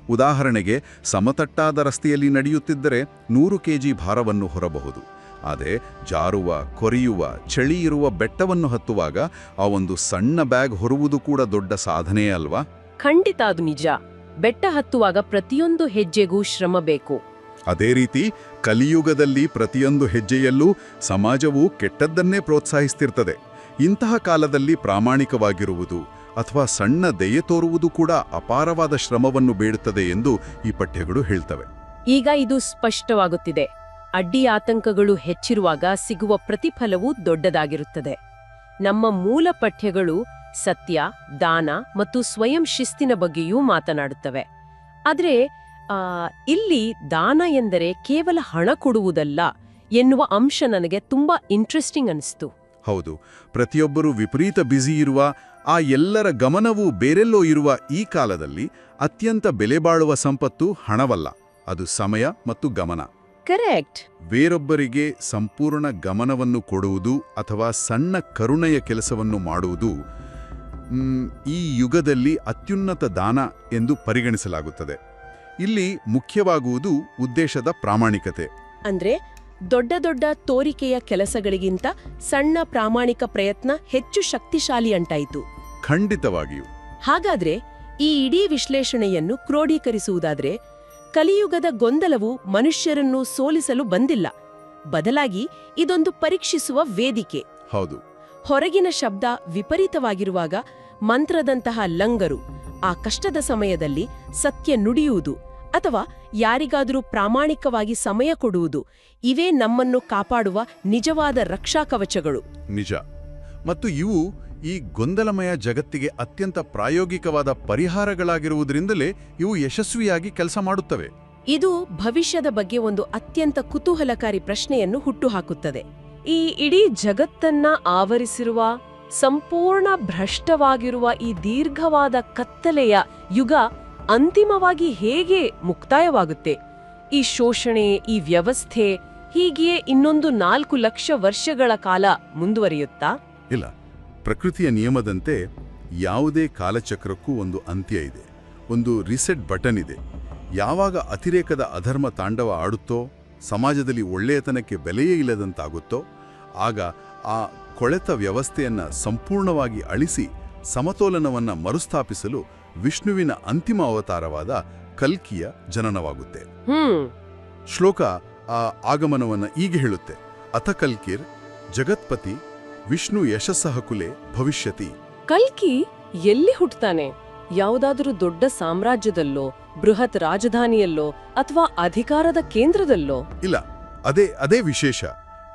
ಉದಾಹರಣೆಗೆ, ಸಮತಟ್ಟಾದ ರಸ್ತೆಯಲ್ಲಿ ನಡೆಯುತ್ತಿದ್ದರೆ 100 ಕೆಜಿ ಭಾರವನ್ನು ಹೊರಬಹುದು. ಆದರೆ ಜಾರುವ, ಕೊರೆಯುವ, ಚಳಿ ಇರುವ ಬೆಟ್ಟವನ್ನು ಹತ್ತುವಾಗ ಆ ಒಂದು ಸಣ್ಣ ಬ್ಯಾಗ್ ಹೊರುವುದು ಕೂಡ ದೊಡ್ಡ ಸಾಧನೆಯೇ ಅಲ್ವಾ? ಖಂಡಿತ, ಅದು ನಿಜ. ಬೆಟ್ಟ ಹತ್ತುವಾಗ ಪ್ರತಿಯೊಂದು ಹೆಜ್ಜೆಗೂ ಶ್ರಮ ಬೇಕು. ಅದೇ ರೀತಿ ಕಲಿಯುಗದಲ್ಲಿ ಪ್ರತಿಯೊಂದು ಹೆಜ್ಜೆಯಲ್ಲೂ ಸಮಾಜವು ಕೆಟ್ಟದ್ದನ್ನೇ ಪ್ರೋತ್ಸಾಹಿಸ್ತಿರ್ತದೆ. ಇಂತಹ ಕಾಲದಲ್ಲಿ ಪ್ರಾಮಾಣಿಕವಾಗಿರುವುದು ಅಥವಾ ಸಣ್ಣ ದಯೆ ತೋರುವುದು ಕೂಡ ಅಪಾರವಾದ ಶ್ರಮವನ್ನು ಬೇಡುತ್ತದೆ ಎಂದು ಈ ಪಠ್ಯಗಳು ಹೇಳ್ತವೆ. ಈಗ ಇದು ಸ್ಪಷ್ಟವಾಗುತ್ತಿದೆ. ಅಡ್ಡಿ ಆತಂಕಗಳು ಹೆಚ್ಚಿರುವಾಗ ಸಿಗುವ ಪ್ರತಿಫಲವೂ ದೊಡ್ಡದಾಗಿರುತ್ತದೆ. ನಮ್ಮ ಮೂಲ ಪಠ್ಯಗಳು ಸತ್ಯ, ದಾನ ಮತ್ತು ಸ್ವಯಂ ಶಿಸ್ತಿನ ಬಗ್ಗೆಯೂ ಮಾತನಾಡುತ್ತವೆ. ಆದರೆ ಇಲ್ಲಿ ದಾನ ಎಂದರೆ ಕೇವಲ ಹಣ ಕೊಡುವುದಲ್ಲ ಎನ್ನುವ ಅಂಶ ನನಗೆ ತುಂಬಾ ಇಂಟ್ರೆಸ್ಟಿಂಗ್ ಅನಿಸ್ತು. ಹೌದು, ಪ್ರತಿಯೊಬ್ಬರೂ ವಿಪರೀತ ಬ್ಯುಸಿ ಇರುವ, ಆ ಎಲ್ಲರ ಗಮನವೂ ಬೇರೆಲ್ಲೋ ಇರುವ ಈ ಕಾಲದಲ್ಲಿ ಅತ್ಯಂತ ಬೆಲೆಬಾಳುವ ಸಂಪತ್ತು ಹಣವಲ್ಲ, ಅದು ಸಮಯ ಮತ್ತು ಗಮನ. ಕರೆಕ್ಟ್. ಬೇರೊಬ್ಬರಿಗೆ ಸಂಪೂರ್ಣ ಗಮನವನ್ನು ಕೊಡುವುದು ಅಥವಾ ಸಣ್ಣ ಕರುಣೆಯ ಕೆಲಸವನ್ನು ಮಾಡುವುದು ಈ ಯುಗದಲ್ಲಿ ಅತ್ಯುನ್ನತ ದಾನ ಎಂದು ಪರಿಗಣಿಸಲಾಗುತ್ತದೆ. ಇಲ್ಲಿ ಮುಖ್ಯವಾಗುವುದು ಉದ್ದೇಶದ ಪ್ರಾಮಾಣಿಕತೆ. ಅಂದ್ರೆ ದೊಡ್ಡ ದೊಡ್ಡ ತೋರಿಕೆಯ ಕೆಲಸಗಳಿಗಿಂತ ಸಣ್ಣ ಪ್ರಾಮಾಣಿಕ ಪ್ರಯತ್ನ ಹೆಚ್ಚು ಶಕ್ತಿಶಾಲಿ ಅಂಟಾಯಿತು. ಖಂಡಿತವಾಗಿಯೂ. ಹಾಗಾದ್ರೆ ಈ ಇಡೀ ವಿಶ್ಲೇಷಣೆಯನ್ನು ಕ್ರೋಢೀಕರಿಸುವುದಾದ್ರೆ, ಕಲಿಯುಗದ ಗೊಂದಲವು ಮನುಷ್ಯರನ್ನು ಸೋಲಿಸಲು ಬಂದಿಲ್ಲ, ಬದಲಾಗಿ ಇದೊಂದು ಪರೀಕ್ಷಿಸುವ ವೇದಿಕೆ. ಹೌದು. ಹೊರಗಿನ ಶಬ್ದ ವಿಪರೀತವಾಗಿರುವಾಗ ಮಂತ್ರದಂತಹ ಲಂಗರು, ಆ ಕಷ್ಟದ ಸಮಯದಲ್ಲಿ ಸತ್ಯ ನುಡಿಯುವುದು ಅಥವಾ ಯಾರಿಗಾದರೂ ಪ್ರಾಮಾಣಿಕವಾಗಿ ಸಮಯ ಕೊಡುವುದು, ಇವೇ ನಮ್ಮನ್ನು ಕಾಪಾಡುವ ನಿಜವಾದ ರಕ್ಷಾ ಕವಚಗಳು. ನಿಜ. ಮತ್ತು ಇವು ಈ ಗೊಂದಲಮಯ ಜಗತ್ತಿಗೆ ಅತ್ಯಂತ ಪ್ರಾಯೋಗಿಕವಾದ ಪರಿಹಾರಗಳಾಗಿರುವುದರಿಂದಲೇ ಇವು ಯಶಸ್ವಿಯಾಗಿ ಕೆಲಸ ಮಾಡುತ್ತವೆ. ಇದು ಭವಿಷ್ಯದ ಬಗ್ಗೆ ಒಂದು ಅತ್ಯಂತ ಕುತೂಹಲಕಾರಿ ಪ್ರಶ್ನೆಯನ್ನು ಹುಟ್ಟುಹಾಕುತ್ತದೆ. ಈ ಇಡೀ ಜಗತ್ತನ್ನ ಆವರಿಸಿರುವ, ಸಂಪೂರ್ಣ ಭ್ರಷ್ಟವಾಗಿರುವ ಈ ದೀರ್ಘವಾದ ಕತ್ತಲೆಯ ಯುಗ ಅಂತಿಮವಾಗಿ ಹೇಗೆ ಮುಕ್ತಾಯವಾಗುತ್ತೆ? ಈ ಶೋಷಣೆ, ಈ ವ್ಯವಸ್ಥೆ ಹೀಗೆಯೇ ಇನ್ನೊಂದು 4 ಲಕ್ಷ ವರ್ಷಗಳ ಕಾಲ ಮುಂದುವರಿಯುತ್ತಾ? ಇಲ್ಲ. ಪ್ರಕೃತಿಯ ನಿಯಮದಂತೆ ಯಾವುದೇ ಕಾಲಚಕ್ರಕ್ಕೂ ಒಂದು ಅಂತ್ಯ ಇದೆ, ಒಂದು ರಿಸೆಟ್ ಬಟನ್ ಇದೆ. ಯಾವಾಗ ಅತಿರೇಕದ ಅಧರ್ಮ ತಾಂಡವ ಆಡುತ್ತೋ, ಸಮಾಜದಲ್ಲಿ ಒಳ್ಳೆಯತನಕ್ಕೆ ಬೆಲೆಯೇ ಇಲ್ಲದಂತಾಗುತ್ತೋ, ಆಗ ಆ ಕೊಳೆತ ವ್ಯವಸ್ಥೆಯನ್ನ ಸಂಪೂರ್ಣವಾಗಿ ಅಳಿಸಿ ಸಮತೋಲನವನ್ನ ಮರುಸ್ಥಾಪಿಸಲು ವಿಷ್ಣುವಿನ ಅಂತಿಮ ಅವತಾರವಾದ ಕಲ್ಕಿಯ ಜನನವಾಗುತ್ತೆ. ಶ್ಲೋಕ ಆ ಆಗಮನವನ್ನ ಹೀಗೆ ಹೇಳುತ್ತೆ: ಅಥ ಕಲ್ಕಿರ್ ಜಗತ್ಪತಿ ವಿಷ್ಣು ಯಶಸ್ಸಃ ಕುಲೆ ಭವಿಷ್ಯತಿ. ಕಲ್ಕಿ ಎಲ್ಲಿ ಹುಟ್ಟುತ್ತಾನೆ? ಯಾವುದಾದರೂ ದೊಡ್ಡ ಸಾಮ್ರಾಜ್ಯದಲ್ಲೋ, ಬೃಹತ್ ರಾಜಧಾನಿಯಲ್ಲೋ ಅಥವಾ ಅಧಿಕಾರದ ಕೇಂದ್ರದಲ್ಲೋ? ಇಲ್ಲ, ಅದೇ ವಿಶೇಷ.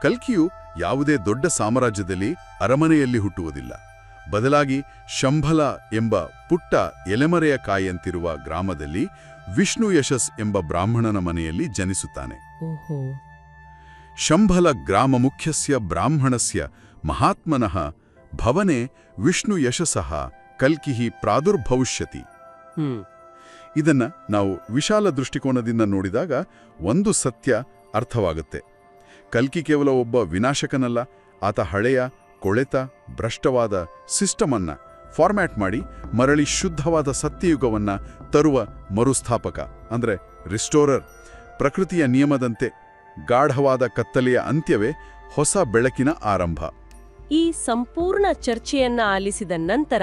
ಕಲ್ಕಿಯು ಯಾವುದೇ ದೊಡ್ಡ ಸಾಮ್ರಾಜ್ಯದಲ್ಲಿ ಅರಮನೆಯಲ್ಲಿ ಹುಟ್ಟುವುದಿಲ್ಲ. ಬದಲಾಗಿ ಶಂಭಲ ಎಂಬ ಪುಟ್ಟ ಎಲೆಮರೆಯ ಕಾಯಂತಿರುವ ಗ್ರಾಮದಲ್ಲಿ ವಿಷ್ಣು ಯಶಸ್ ಎಂಬ ಬ್ರಾಹ್ಮಣನ ಮನೆಯಲ್ಲಿ ಜನಿಸುತ್ತಾನೆ. ಶಂಭಲ ಗ್ರಾಮ ಮುಖ್ಯಸ್ಯ ಬ್ರಾಹ್ಮಣಸ್ಯ ಮಹಾತ್ಮನಃ ಭವನೆ ವಿಷ್ಣು ಯಶಸ್ಸಃ ಕಲ್ಕಿಹಿ ಪ್ರಾದುರ್ಭವಿಷ್ಯತಿ. ಇದನ್ನ ನಾವು ವಿಶಾಲ ದೃಷ್ಟಿಕೋನದಿಂದ ನೋಡಿದಾಗ ಒಂದು ಸತ್ಯ ಅರ್ಥವಾಗುತ್ತೆ. ಕಲ್ಕಿ ಕೇವಲ ಒಬ್ಬ ವಿನಾಶಕನಲ್ಲ, ಆತ ಹಳೆಯ, ಕೊಳೆತ, ಭ್ರಷ್ಟವಾದ ಸಿಸ್ಟಮನ್ನ ಫಾರ್ಮ್ಯಾಟ್ ಮಾಡಿ ಮರಳಿ ಶುದ್ಧವಾದ ಸತ್ಯಯುಗವನ್ನ ತರುವ ಮರುಸ್ಥಾಪಕ ಅಂದ್ರೆ ರಿಸ್ಟೋರರ್. ಪ್ರಕೃತಿಯ ನಿಯಮದಂತೆ ಗಾಢವಾದ ಕತ್ತಲೆಯ ಅಂತ್ಯವೇ ಹೊಸ ಬೆಳಕಿನ ಆರಂಭ. ಈ ಸಂಪೂರ್ಣ ಚರ್ಚೆಯನ್ನ ಆಲಿಸಿದ ನಂತರ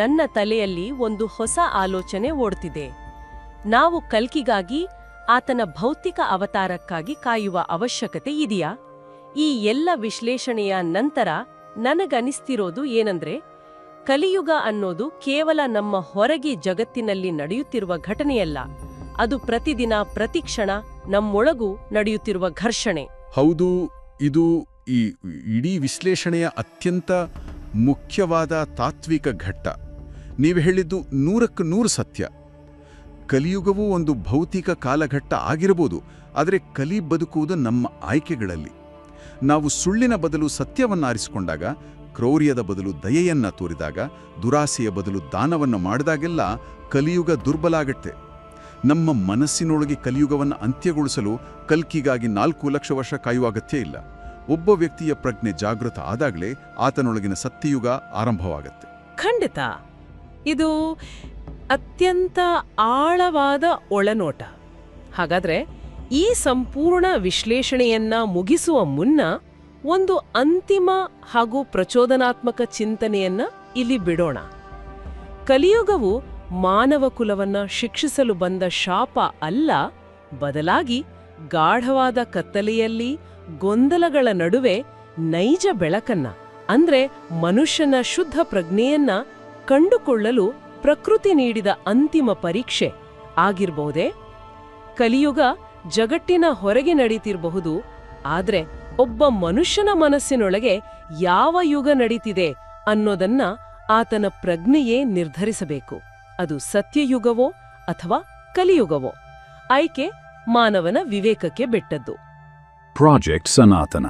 ನನ್ನ ತಲೆಯಲ್ಲಿ ಒಂದು ಹೊಸ ಆಲೋಚನೆ ಓಡ್ತಿದೆ. ನಾವು ಕಲ್ಕಿಗಾಗಿ, ಆತನ ಭೌತಿಕ ಅವತಾರಕ್ಕಾಗಿ ಕಾಯುವ ಅವಶ್ಯಕತೆ ಇದೆಯಾ? ಈ ಎಲ್ಲ ವಿಶ್ಲೇಷಣೆಯ ನಂತರ ನನಗನಿಸ್ತಿರೋದು ಏನಂದ್ರೆ, ಕಲಿಯುಗ ಅನ್ನೋದು ಕೇವಲ ನಮ್ಮ ಹೊರಗೆ ಜಗತ್ತಿನಲ್ಲಿ ನಡೆಯುತ್ತಿರುವ ಘಟನೆಯಲ್ಲ, ಅದು ಪ್ರತಿದಿನ ಪ್ರತಿಕ್ಷಣ ನಮ್ಮೊಳಗೂ ನಡೆಯುತ್ತಿರುವ ಘರ್ಷಣೆ. ಹೌದು, ಇದು ಈ ಇಡೀ ವಿಶ್ಲೇಷಣೆಯ ಅತ್ಯಂತ ಮುಖ್ಯವಾದ ತಾತ್ವಿಕ ಘಟ್ಟ. ನೀವು ಹೇಳಿದ್ದು 100% ಸತ್ಯ. ಕಲಿಯುಗವೂ ಒಂದು ಭೌತಿಕ ಕಾಲಘಟ್ಟ ಆಗಿರಬಹುದು, ಆದರೆ ಕಲಿ ಬದುಕುವುದು ನಮ್ಮ ಆಯ್ಕೆಗಳಲ್ಲಿ. ನಾವು ಸುಳ್ಳಿನ ಬದಲು ಸತ್ಯವನ್ನಾರಿಸಿಕೊಂಡಾಗ, ಕ್ರೌರ್ಯದ ಬದಲು ದಯೆಯನ್ನ ತೋರಿದಾಗ, ದುರಾಸೆಯ ಬದಲು ದಾನವನ್ನು ಮಾಡಿದಾಗೆಲ್ಲ ಕಲಿಯುಗ ದುರ್ಬಲ ಆಗತ್ತೆ. ನಮ್ಮ ಮನಸ್ಸಿನೊಳಗೆ ಕಲಿಯುಗವನ್ನು ಅಂತ್ಯಗೊಳಿಸಲು ಕಲ್ಕಿಗಾಗಿ 4 ಲಕ್ಷ ವರ್ಷ ಕಾಯುವ ಅಗತ್ಯ ಇಲ್ಲ. ಒಬ್ಬ ವ್ಯಕ್ತಿಯ ಪ್ರಜ್ಞೆ ಜಾಗೃತ ಆದಾಗಲೇ ಆತನೊಳಗಿನ ಸತ್ಯಯುಗ ಆರಂಭವಾಗತ್ತೆ. ಖಂಡಿತ, ಇದು ಅತ್ಯಂತ ಆಳವಾದ ಒಳನೋಟ. ಹಾಗಾದ್ರೆ ಈ ಸಂಪೂರ್ಣ ವಿಶ್ಲೇಷಣೆಯನ್ನ ಮುಗಿಸುವ ಮುನ್ನ ಒಂದು ಅಂತಿಮ ಹಾಗೂ ಪ್ರಚೋದನಾತ್ಮಕ ಚಿಂತನೆಯನ್ನ ಇಲ್ಲಿ ಬಿಡೋಣ. ಕಲಿಯುಗವು ಮಾನವ ಕುಲವನ್ನ ಶಿಕ್ಷಿಸಲು ಬಂದ ಶಾಪ ಅಲ್ಲ, ಬದಲಾಗಿ ಗಾಢವಾದ ಕತ್ತಲೆಯಲ್ಲಿ ಗೊಂದಲಗಳ ನಡುವೆ ನೈಜ ಬೆಳಕನ್ನ, ಅಂದ್ರೆ ಮನುಷ್ಯನ ಶುದ್ಧ ಪ್ರಜ್ಞೆಯನ್ನ ಕಂಡುಕೊಳ್ಳಲು ಪ್ರಕೃತಿ ನೀಡಿದ ಅಂತಿಮ ಪರೀಕ್ಷೆ ಆಗಿರ್ಬಹುದೇ? ಕಲಿಯುಗ ಜಗತ್ತಿನ ಹೊರಗೆ ನಡೀತಿರಬಹುದು, ಆದ್ರೆ ಒಬ್ಬ ಮನುಷ್ಯನ ಮನಸ್ಸಿನೊಳಗೆ ಯಾವ ಯುಗ ನಡೀತಿದೆ ಅನ್ನೋದನ್ನ ಆತನ ಪ್ರಜ್ಞೆಯೇ ನಿರ್ಧರಿಸಬೇಕು. ಅದು ಸತ್ಯಯುಗವೋ ಅಥವಾ ಕಲಿಯುಗವೋ, ಆಯ್ಕೆ ಮಾನವನ ವಿವೇಕಕ್ಕೆ ಬಿಟ್ಟದ್ದು. ಪ್ರಾಜೆಕ್ಟ್ ಸನಾತನ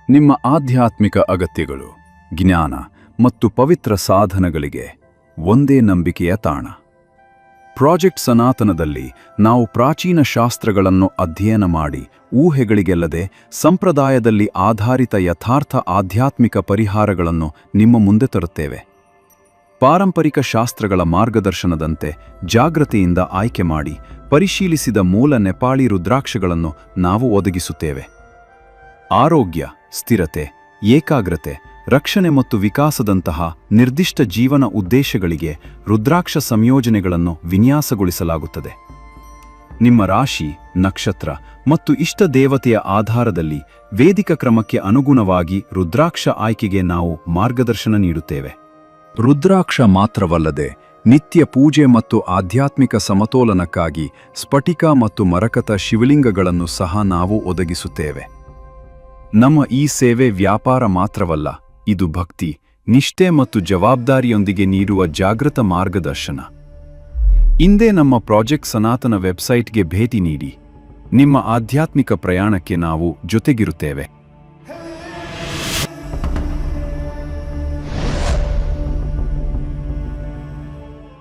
ನಿಮ್ಮ ಆಧ್ಯಾತ್ಮಿಕ ಅಗತ್ಯಗಳು, ಜ್ಞಾನ ಮತ್ತು ಪವಿತ್ರ ಸಾಧನಗಳಿಗೆ ಒಂದೇ ನಂಬಿಕೆಯ ತಾಣ. ಪ್ರಾಜೆಕ್ಟ್ ಸನಾತನದಲ್ಲಿ ನಾವು ಪ್ರಾಚೀನ ಶಾಸ್ತ್ರಗಳನ್ನು ಅಧ್ಯಯನ ಮಾಡಿ ಊಹೆಗಳಿಗೆಲ್ಲದೆ ಸಂಪ್ರದಾಯದಲ್ಲಿ ಆಧಾರಿತ ಯಥಾರ್ಥ ಆಧ್ಯಾತ್ಮಿಕ ಪರಿಹಾರಗಳನ್ನು ನಿಮ್ಮ ಮುಂದೆ ತರುತ್ತೇವೆ. ಪಾರಂಪರಿಕ ಶಾಸ್ತ್ರಗಳ ಮಾರ್ಗದರ್ಶನದಂತೆ ಜಾಗೃತಿಯಿಂದ ಆಯ್ಕೆ ಮಾಡಿ ಪರಿಶೀಲಿಸಿದ ಮೂಲ ನೆಪಾಳಿ ರುದ್ರಾಕ್ಷಗಳನ್ನು ನಾವು ಒದಗಿಸುತ್ತೇವೆ. ಆರೋಗ್ಯ, ಸ್ಥಿರತೆ, ಏಕಾಗ್ರತೆ, ರಕ್ಷಣೆ ಮತ್ತು ವಿಕಾಸದಂತಹ ನಿರ್ದಿಷ್ಟ ಜೀವನ ಉದ್ದೇಶಗಳಿಗೆ ರುದ್ರಾಕ್ಷ ಸಂಯೋಜನೆಗಳನ್ನು ವಿನ್ಯಾಸಗೊಳಿಸಲಾಗುತ್ತದೆ. ನಿಮ್ಮ ರಾಶಿ, ನಕ್ಷತ್ರ ಮತ್ತು ಇಷ್ಟ ದೇವತೆಯ ಆಧಾರದಲ್ಲಿ ವೇದಿಕ ಕ್ರಮಕ್ಕೆ ಅನುಗುಣವಾಗಿ ರುದ್ರಾಕ್ಷ ಆಯ್ಕೆಗೆ ನಾವು ಮಾರ್ಗದರ್ಶನ ನೀಡುತ್ತೇವೆ. ರುದ್ರಾಕ್ಷ ಮಾತ್ರವಲ್ಲದೆ ನಿತ್ಯ ಪೂಜೆ ಮತ್ತು ಆಧ್ಯಾತ್ಮಿಕ ಸಮತೋಲನಕ್ಕಾಗಿ ಸ್ಫಟಿಕ ಮತ್ತು ಮರಕತ ಶಿವಲಿಂಗಗಳನ್ನು ಸಹ ನಾವು ಒದಗಿಸುತ್ತೇವೆ. ನಮ್ಮ ಈ ಸೇವೆ ವ್ಯಾಪಾರ ಮಾತ್ರವಲ್ಲ, ಇದು ಭಕ್ತಿ, ನಿಷ್ಠೆ ಮತ್ತು ಜವಾಬ್ದಾರಿಯೊಂದಿಗೆ ನೀಡುವ ಜಾಗೃತ ಮಾರ್ಗದರ್ಶನ. ಇಂದೇ ನಮ್ಮ ಪ್ರಾಜೆಕ್ಟ್ ಸನಾತನ ವೆಬ್ಸೈಟ್ಗೆ ಭೇಟಿ ನೀಡಿ. ನಿಮ್ಮ ಆಧ್ಯಾತ್ಮಿಕ ಪ್ರಯಾಣಕ್ಕೆ ನಾವು ಜೊತೆಗಿರುತ್ತೇವೆ.